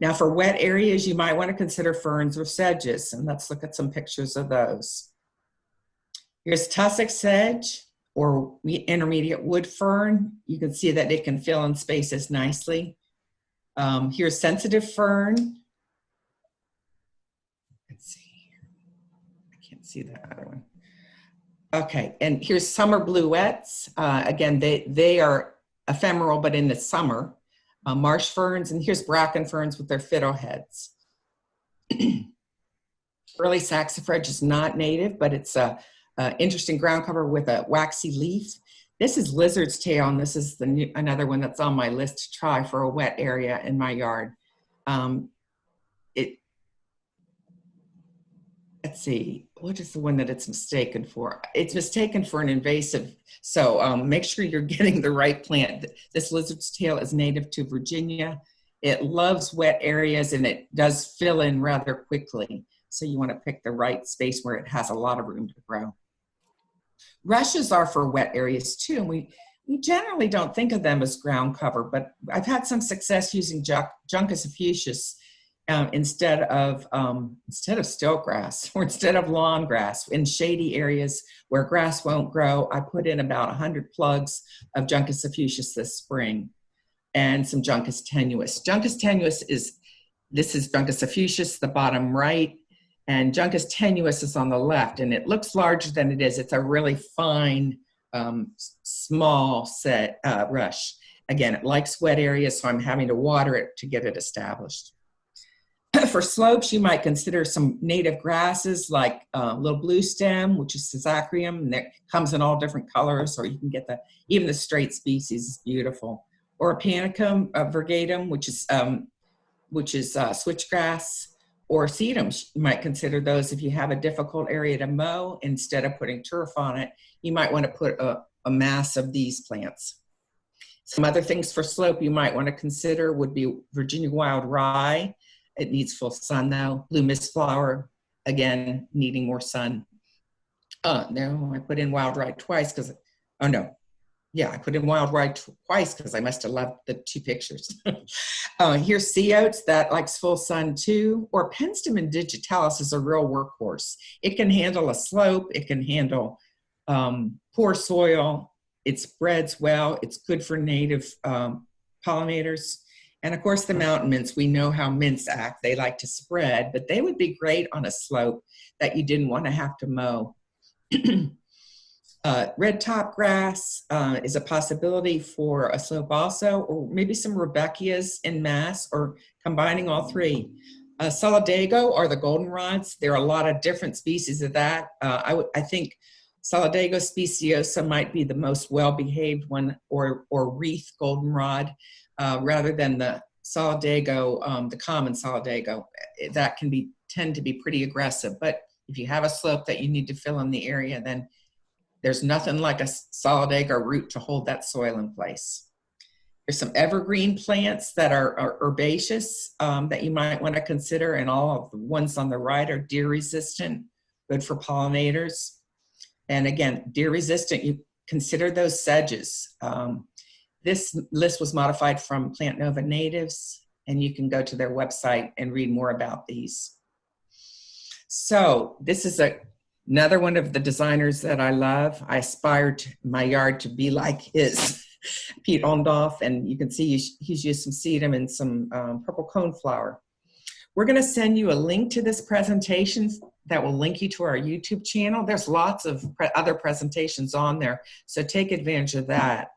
Now, for wet areas, you might want to consider ferns or sedges, and let's look at some pictures of those. Here's tussock sedge, or intermediate wood fern. You can see that it can fill in spaces nicely. Here's sensitive fern. Let's see. I can't see that other one. Okay, and here's summer bluets. Again, they are ephemeral, but in the summer. Marsh ferns, and here's bracken ferns with their fiddleheads. Early saxifrage is not native, but it's a interesting ground cover with a waxy leaf. This is lizard's tail, and this is another one that's on my list to try for a wet area in my yard. Let's see, what is the one that it's mistaken for? It's mistaken for an invasive, so make sure you're getting the right plant. This lizard's tail is native to Virginia. It loves wet areas, and it does fill in rather quickly. So you want to pick the right space where it has a lot of room to grow. Rushes are for wet areas too, and we generally don't think of them as ground cover, but I've had some success using Juncus effusius instead of stiltgrass, or instead of lawn grass. In shady areas where grass won't grow, I put in about 100 plugs of Juncus effusius this spring, and some Juncus tenuis. Juncus tenuis this is Juncus effusius, the bottom right, and Juncus tenuis is on the left, and it looks larger than it is. It's a really fine, small set rush. Again, it likes wet areas, so I'm having to water it to get it established. For slopes, you might consider some native grasses like little blue stem, which is Cisacrium, and that comes in all different colors, or you can get even the straight species is beautiful. Or a panicum virgatum, which is switchgrass, or sedums. You might consider those if you have a difficult area to mow. Instead of putting turf on it, you might want to put a mass of these plants. Some other things for slope you might want to consider would be Virginia wild rye. It needs full sun though. Blue mistflower, again, needing more sun. No, I put in wild rye twice because, oh no. Yeah, I put in wild rye twice because I must have loved the two pictures. Here's sea oats that likes full sun too, or Penstemon digitalis is a real workhorse. It can handle a slope, it can handle poor soil, it spreads well, it's good for native pollinators. And of course, the mountain mints, we know how mints act. They like to spread, but they would be great on a slope that you didn't want to have to mow. Red top grass is a possibility for a slope also, or maybe some Rebecchias in mass, or combining all three. Solidago or the goldenrods, there are a lot of different species of that. I think Solidago speciosa might be the most well-behaved one, or wreath goldenrod, rather than the Solidago, the common Solidago. That can tend to be pretty aggressive. But if you have a slope that you need to fill in the area, then there's nothing like a Solidago root to hold that soil in place. There's some evergreen plants that are herbaceous that you might want to consider, and all of the ones on the right are deer resistant, good for pollinators. And again, deer resistant, you consider those sedges. This list was modified from Plant Nova Natives, and you can go to their website and read more about these. So this is another one of the designers that I love. I aspired my yard to be like his, Pete Ondolf, and you can see he's used some sedum and some purple coneflower. We're going to send you a link to this presentation that will link you to our YouTube channel. There's lots of other presentations on there, so take advantage of that.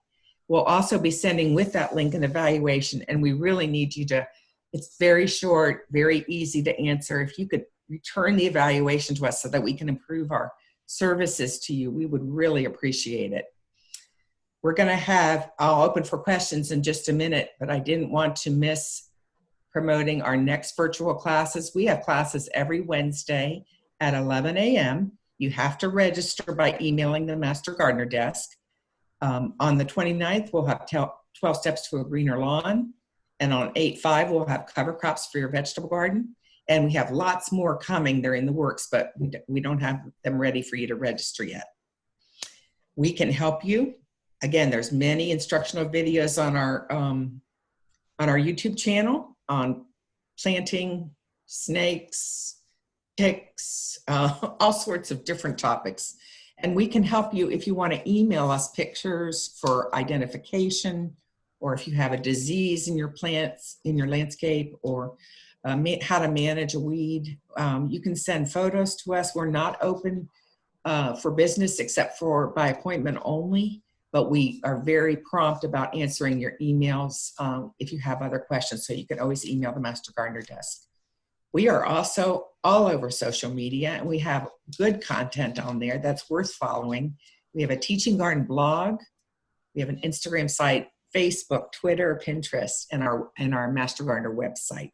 We'll also be sending with that link an evaluation, and we really need you to, it's very short, very easy to answer. If you could return the evaluation to us so that we can improve our services to you, we would really appreciate it. We're going to have, I'll open for questions in just a minute, but I didn't want to miss promoting our next virtual classes. We have classes every Wednesday at 11 a.m. You have to register by emailing the Master Gardener desk. On the 29th, we'll have 12 steps to a greener lawn. And on 8/5, we'll have cover crops for your vegetable garden. And we have lots more coming. They're in the works, but we don't have them ready for you to register yet. We can help you. Again, there's many instructional videos on our YouTube channel on planting, snakes, ticks, all sorts of different topics. And we can help you if you want to email us pictures for identification, or if you have a disease in your plants, in your landscape, or how to manage a weed. You can send photos to us. We're not open for business except for by appointment only, but we are very prompt about answering your emails if you have other questions, so you can always email the Master Gardener desk. We are also all over social media, and we have good content on there that's worth following. We have a Teaching Garden blog. We have an Instagram site, Facebook, Twitter, Pinterest, and our Master Gardener website.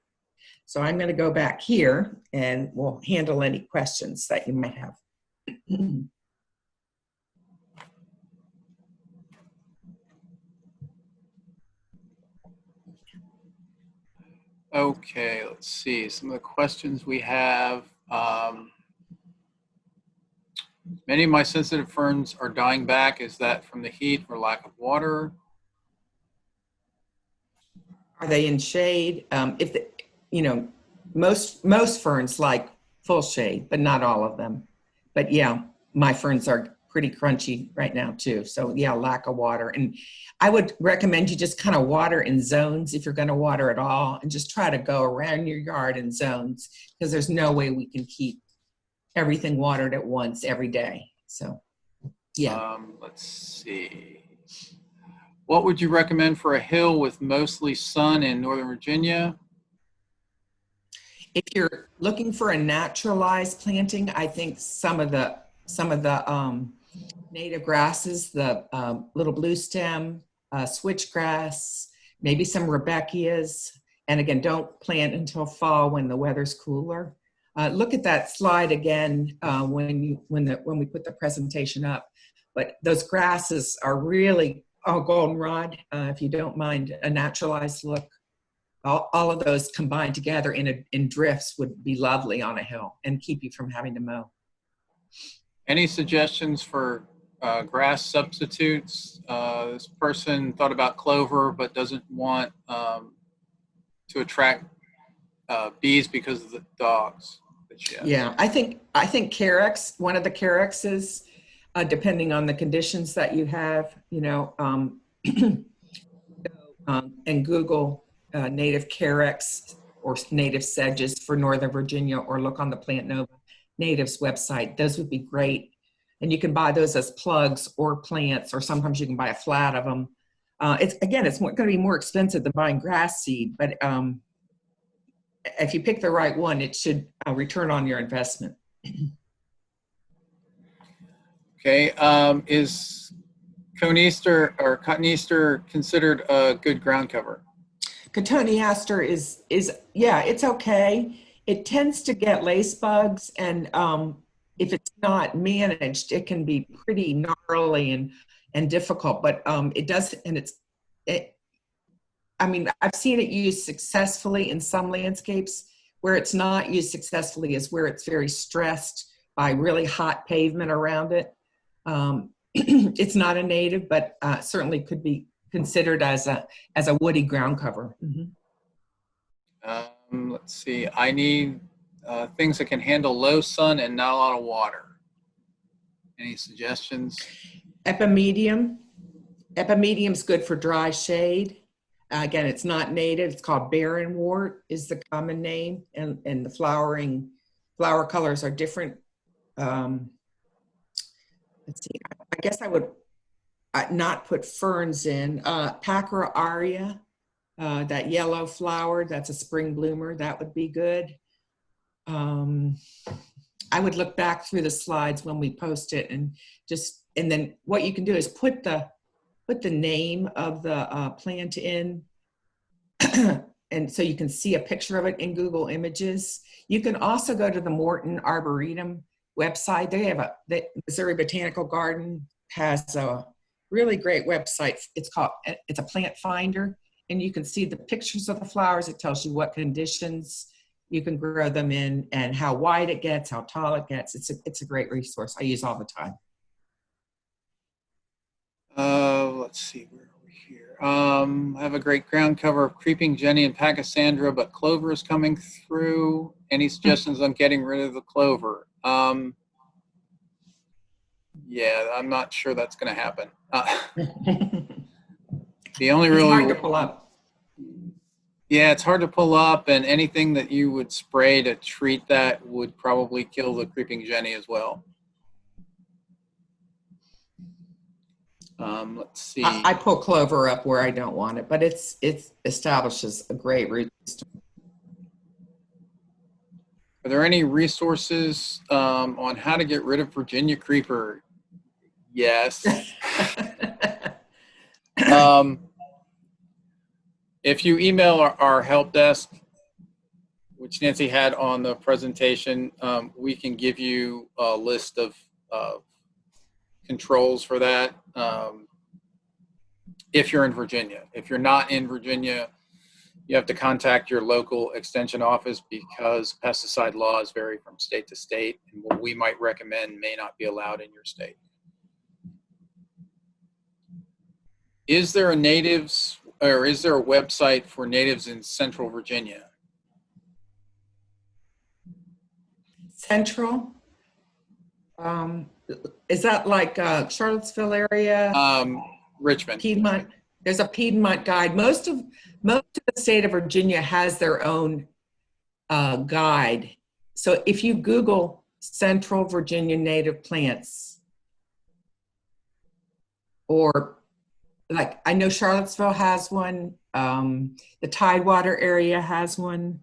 So I'm going to go back here, and we'll handle any questions that you might have. Okay, let's see. Some of the questions we have. Many of my sensitive ferns are dying back. Is that from the heat or lack of water? Are they in shade? Most ferns like full shade, but not all of them. But yeah, my ferns are pretty crunchy right now too. So yeah, lack of water. And I would recommend you just kind of water in zones if you're going to water at all, and just try to go around your yard in zones, because there's no way we can keep everything watered at once every day. So yeah. Let's see. What would you recommend for a hill with mostly sun in Northern Virginia? If you're looking for a naturalized planting, I think some of the native grasses, the little blue stem, switchgrass, maybe some Rebecchias, and again, don't plant until fall when the weather's cooler. Look at that slide again when we put the presentation up. But those grasses are really goldenrod, if you don't mind a naturalized look. All of those combined together in drifts would be lovely on a hill and keep you from having to mow. Any suggestions for grass substitutes? This person thought about clover, but doesn't want to attract bees because of the dogs that she has. Yeah, I think Carex, one of the Carexes, depending on the conditions that you have, and Google native carex or native sedges for Northern Virginia, or look on the Plant Nova Natives website. Those would be great. And you can buy those as plugs or plants, or sometimes you can buy a flat of them. It's going to be more expensive than buying grass seed, but if you pick the right one, it should return on your investment. Okay, is Coneaster or Cottoneaster considered a good ground cover? Cotoneaster is yeah, it's okay. It tends to get lace bugs, and if it's not managed, it can be pretty gnarly and difficult. But it does, and I mean, I've seen it used successfully in some landscapes. Where it's not used successfully is where it's very stressed by really hot pavement around it. It's not a native, but certainly could be considered as a woody ground cover. Let's see. I need things that can handle low sun and not a lot of water. Any suggestions? Epimedium. Epimedium's good for dry shade. Again, it's not native. It's called barrenwort is the common name, and the flower colors are different. Let's see. I guess I would not put ferns in. Pacra aria, that yellow flower, that's a spring bloomer. That would be good. I would look back through the slides when we post it, and then what you can do is put the name of the plant in, and so you can see a picture of it in Google Images. You can also go to the Morton Arboretum website. The Missouri Botanical Garden has a really great website. It's a plant finder, and you can see the pictures of the flowers. It tells you what conditions you can grow them in and how wide it gets, how tall it gets. It's a great resource I use all the time. Let's see, where are we here? I have a great ground cover of creeping jenny and pachysandra, but clover is coming through. Any suggestions on getting rid of the clover? Yeah, I'm not sure that's going to happen. The only It's really hard to pull up. Yeah, it's hard to pull up, and anything that you would spray to treat that would probably kill the creeping jenny as well. Let's see. I pull clover up where I don't want it, but it establishes a great root system. Are there any resources on how to get rid of Virginia creeper? Yes. If you email our help desk, which Nancy had on the presentation, we can give you a list of controls for that. If you're in Virginia. If you're not in Virginia, you have to contact your local extension office, because pesticide laws vary from state to state, and what we might recommend may not be allowed in your state. Is there a website for natives in Central Virginia? Central? Is that like Charlottesville area? Richmond. Piedmont. There's a Piedmont guide. Most of the state of Virginia has their own guide. So if you Google Central Virginia native plants, or like I know Charlottesville has one, the Tidewater area has one,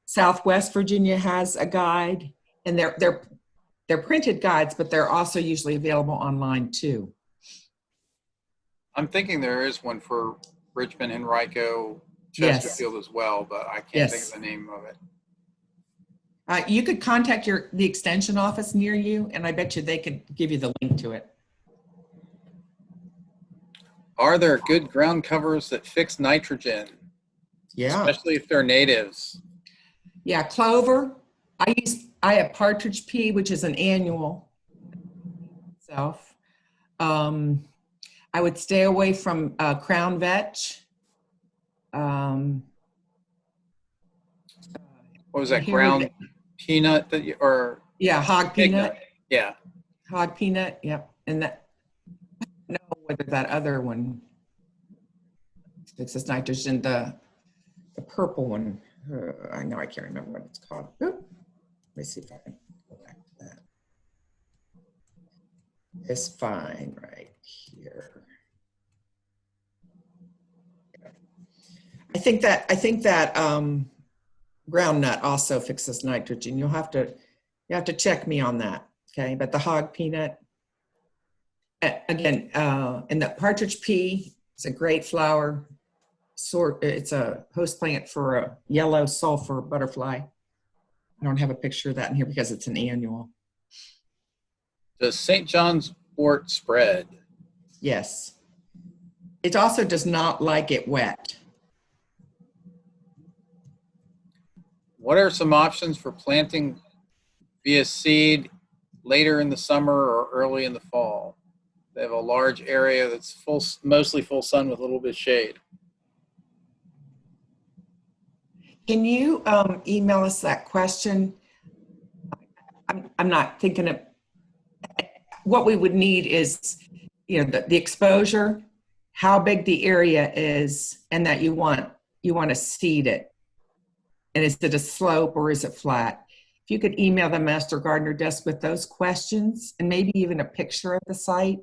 Southwest Virginia has a guide, and they're printed guides, but they're also usually available online too. I'm thinking there is one for Richmond, Henrico, Chesterfield as well, but I can't think of the name of it. You could contact the extension office near you, and I bet you they could give you the link to it. Are there good ground covers that fix nitrogen? Yeah. Especially if they're natives. Yeah, clover. I have partridge pea, which is an annual itself. I would stay away from crown vetch. What was that, ground peanut that you, or? Yeah, hog peanut. Yeah. Hog peanut, yep. And that, I don't know whether that other one fixes nitrogen. the purple one. I know I can't remember what it's called. Oop. Let me see if I can go back to that. It's fine right here. I think that ground nut also fixes nitrogen. You have to check me on that. Okay, but the hog peanut, again, and the partridge pea is a great flower sort. It's a host plant for a yellow sulfur butterfly. I don't have a picture of that in here because it's an annual. Does St. John's wort spread? Yes. It also does not like it wet. What are some options for planting via seed later in the summer or early in the fall? They have a large area that's mostly full sun with a little bit of shade. Can you email us that question? I'm not thinking of what we would need is, the exposure, how big the area is, and that you want to seed it. And is it a slope or is it flat? If you could email the Master Gardener desk with those questions and maybe even a picture of the site,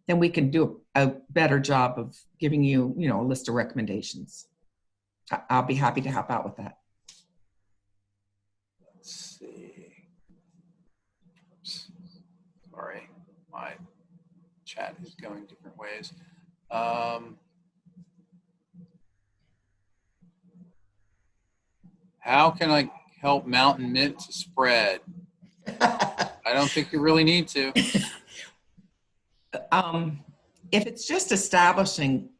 then we can do a better job of giving you, a list of recommendations. I'll be happy to help out with that. Let's see. Oops. Sorry, my chat is going different ways. How can I help mountain mint to spread? I don't think you really need to. If it's just establishing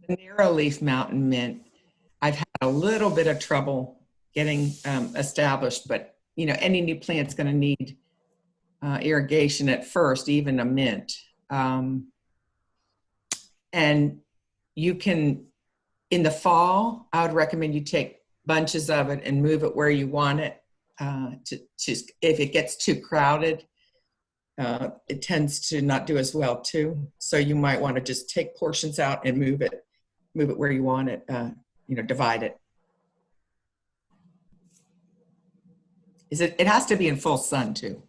the narrow leaf mountain mint, I've had a little bit of trouble getting established, but any new plant's going to need irrigation at first, even a mint. And you can, in the fall, I would recommend you take bunches of it and move it where you want it. If it gets too crowded, it tends to not do as well too. So you might want to just take portions out and move it where you want it, divide it. It has to be in full sun too.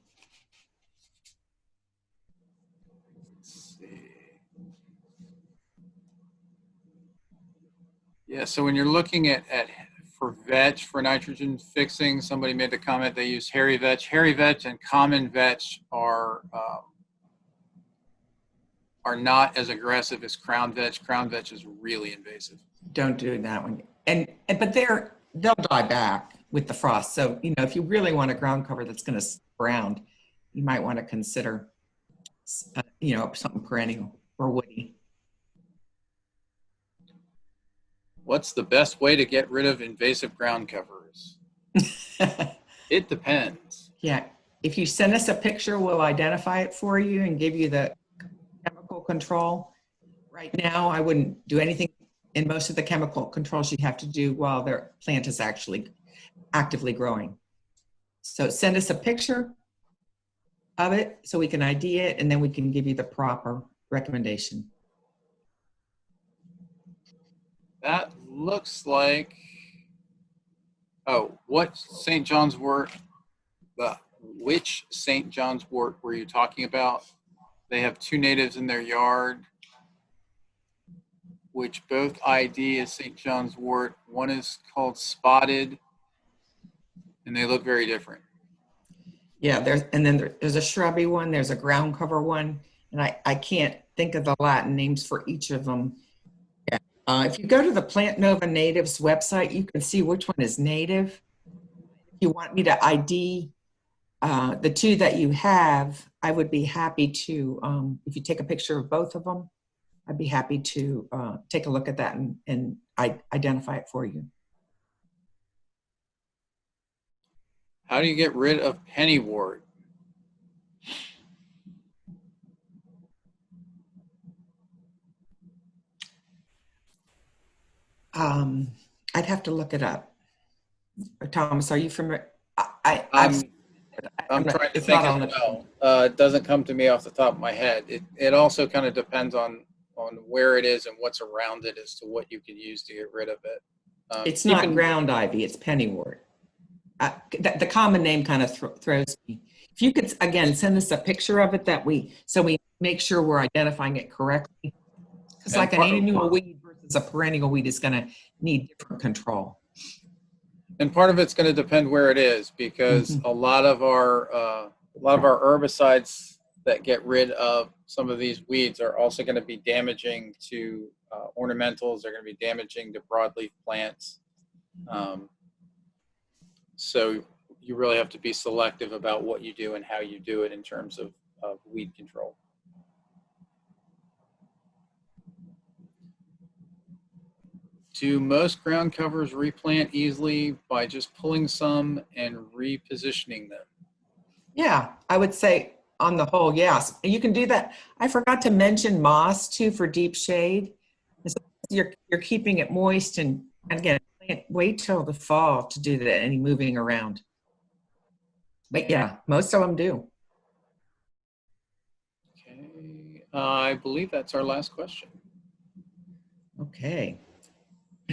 Let's see. Yeah, so when you're looking at for vetch, for nitrogen fixing, somebody made the comment they use hairy vetch. Hairy vetch and common vetch are not as aggressive as crown vetch. Crown vetch is really invasive. Don't do that one. But they'll die back with the frost. So, if you really want a ground cover that's going to stick around, you might want to consider, something perennial or woody. What's the best way to get rid of invasive ground covers? It depends. Yeah. If you send us a picture, we'll identify it for you and give you the chemical control. Right now, I wouldn't do anything in most of the chemical controls you have to do while their plant is actually actively growing. So send us a picture of it so we can ID it, and then we can give you the proper recommendation. That looks like, what St. John's wort, which St. John's wort were you talking about? They have two natives in their yard, which both ID as St. John's wort. One is called spotted, and they look very different. Yeah, there's a shrubby one, there's a ground cover one, and I can't think of the Latin names for each of them. Yeah. If you go to the Plant Nova Natives website, you can see which one is native. If you want me to ID the two that you have, I would be happy to, if you take a picture of both of them, I'd be happy to take a look at that and identify it for you. How do you get rid of pennywort? I'd have to look it up. Thomas, are you familiar? I'm trying to think as well. It doesn't come to me off the top of my head. It also kind of depends on where it is and what's around it as to what you can use to get rid of it. It's not ground ivy, it's pennywort. The common name kind of throws me. If you could, again, send us a picture of it so we make sure we're identifying it correctly. Because like an annual weed versus a perennial weed is going to need different control. And part of it's going to depend where it is, because a lot of our herbicides that get rid of some of these weeds are also going to be damaging to ornamentals. They're going to be damaging to broadleaf plants. So you really have to be selective about what you do and how you do it in terms of weed control. Do most ground covers replant easily by just pulling some and repositioning them? Yeah, I would say on the whole, yes. You can do that. I forgot to mention moss too for deep shade. You're keeping it moist, and again, wait till the fall to do that, any moving around. But yeah, most of them do. Okay, I believe that's our last question. Okay.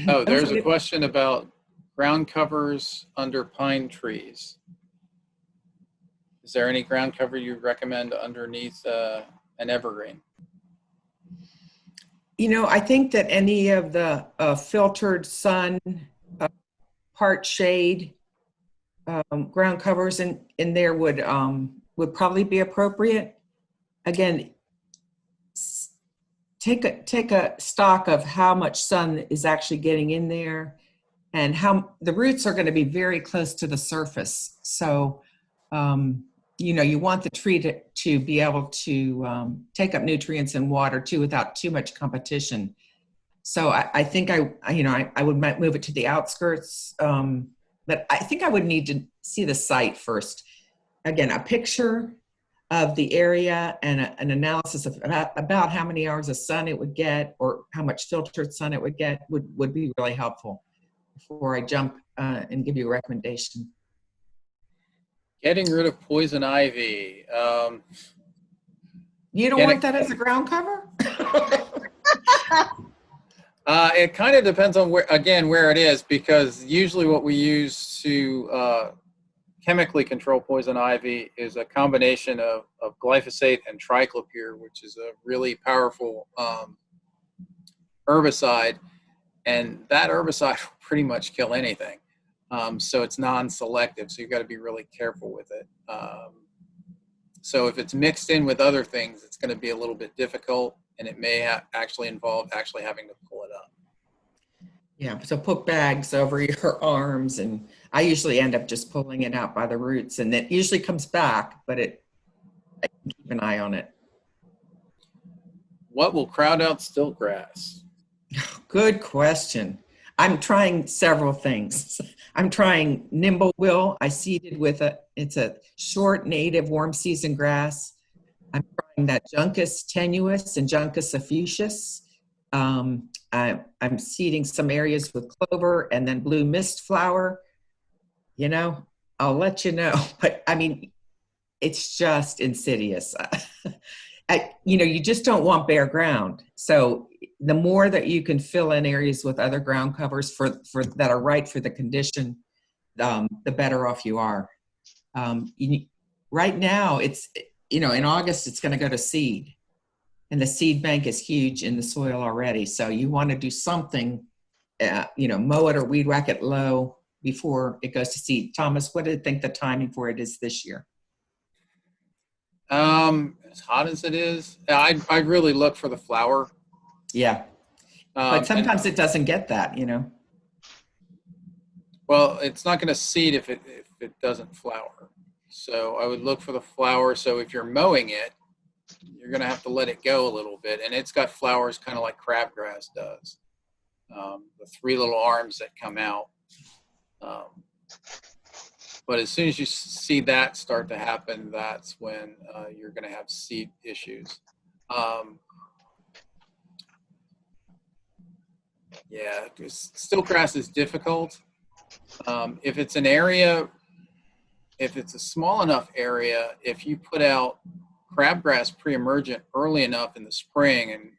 Oh, there's a question about ground covers under pine trees. Is there any ground cover you recommend underneath an evergreen? You know, I think that any of the filtered sun, part shade ground covers in there would probably be appropriate. Again, take a stock of how much sun is actually getting in there, and how the roots are going to be very close to the surface. So, you know, you want the tree to be able to take up nutrients and water too without too much competition. So I think I would move it to the outskirts, but I think I would need to see the site first. Again, a picture of the area and an analysis of about how many hours of sun it would get or how much filtered sun it would get would be really helpful before I jump and give you a recommendation. Getting rid of poison ivy. You don't want that as a ground cover? It kind of depends on where it is, because usually what we use to chemically control poison ivy is a combination of glyphosate and triclopyr, which is a really powerful herbicide, and that herbicide will pretty much kill anything. So it's non-selective, so you've got to be really careful with it. So if it's mixed in with other things, it's going to be a little bit difficult, and it may actually involve having to pull it up. Yeah, so put bags over your arms, and I usually end up just pulling it out by the roots, and it usually comes back, but I can keep an eye on it. What will crowd out stiltgrass? Good question. I'm trying several things. I'm trying Nimblewill. I seeded with it's a short native warm season grass. I'm trying that Juncus tenuis and Juncus effusius. I'm seeding some areas with clover and then blue mist flower. You know, I'll let you know. But I mean, it's just insidious. You know, you just don't want bare ground. So the more that you can fill in areas with other ground covers for that are right for the condition, the better off you are. Right now, it's, you know, in August, it's going to go to seed. And the seed bank is huge in the soil already. So you want to do something, you know, mow it or weed whack it low before it goes to seed. Thomas, what do you think the timing for it is this year? As hot as it is, I'd really look for the flower. Yeah. But sometimes it doesn't get that, you know. Well, it's not going to seed if it doesn't flower. So I would look for the flower. So if you're mowing it, you're going to have to let it go a little bit. And it's got flowers kind of like crabgrass does. The three little arms that come out. But as soon as you see that start to happen, that's when you're going to have seed issues. Yeah, stiltgrass is difficult. If it's an area, if it's a small enough area, if you put out crabgrass pre-emergent early enough in the spring, and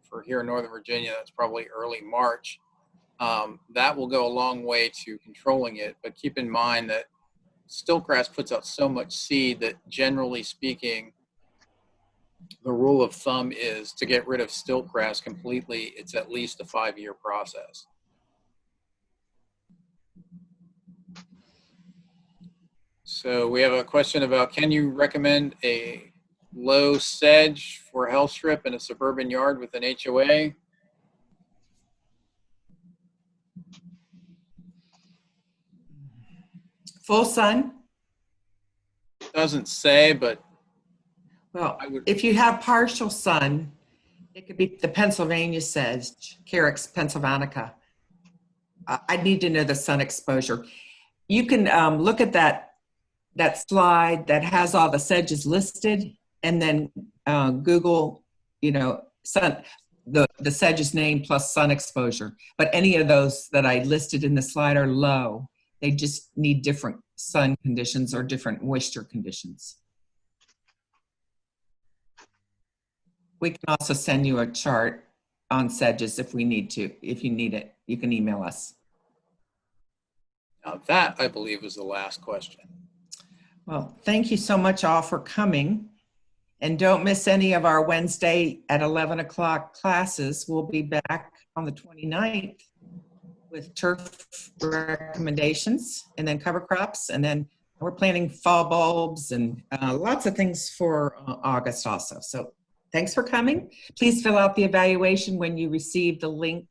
for here in Northern Virginia, that's probably early March, that will go a long way to controlling it. But keep in mind that stiltgrass puts out so much seed that, generally speaking, the rule of thumb is to get rid of stiltgrass completely, it's at least a 5-year process. So we have a question about, can you recommend a low sedge for a health strip in a suburban yard with an HOA? Full sun? Doesn't say, but Well, I would. if you have partial sun, it could be the Pennsylvania sedge, Carex pennsylvanica. I'd need to know the sun exposure. You can look at that slide that has all the sedges listed, and then Google, sun, the sedge's name plus sun exposure. But any of those that I listed in the slide are low. They just need different sun conditions or different moisture conditions. We can also send you a chart on sedges if we need to. If you need it, you can email us. Now that, I believe, is the last question. Well, thank you so much all for coming. And don't miss any of our Wednesday at 11 o'clock classes. We'll be back on the 29th with turf recommendations and then cover crops. And then we're planning fall bulbs and lots of things for August also. So thanks for coming. Please fill out the evaluation when you receive the link,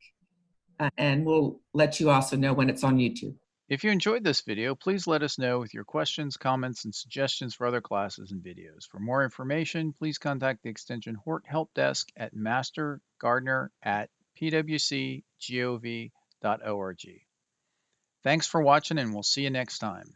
and we'll let you also know when it's on YouTube. If you enjoyed this video, please let us know with your questions, comments, and suggestions for other classes and videos. For more information, please contact the Extension Hort Help Desk at mastergardener@pwcgov.org. Thanks for watching, and we'll see you next time.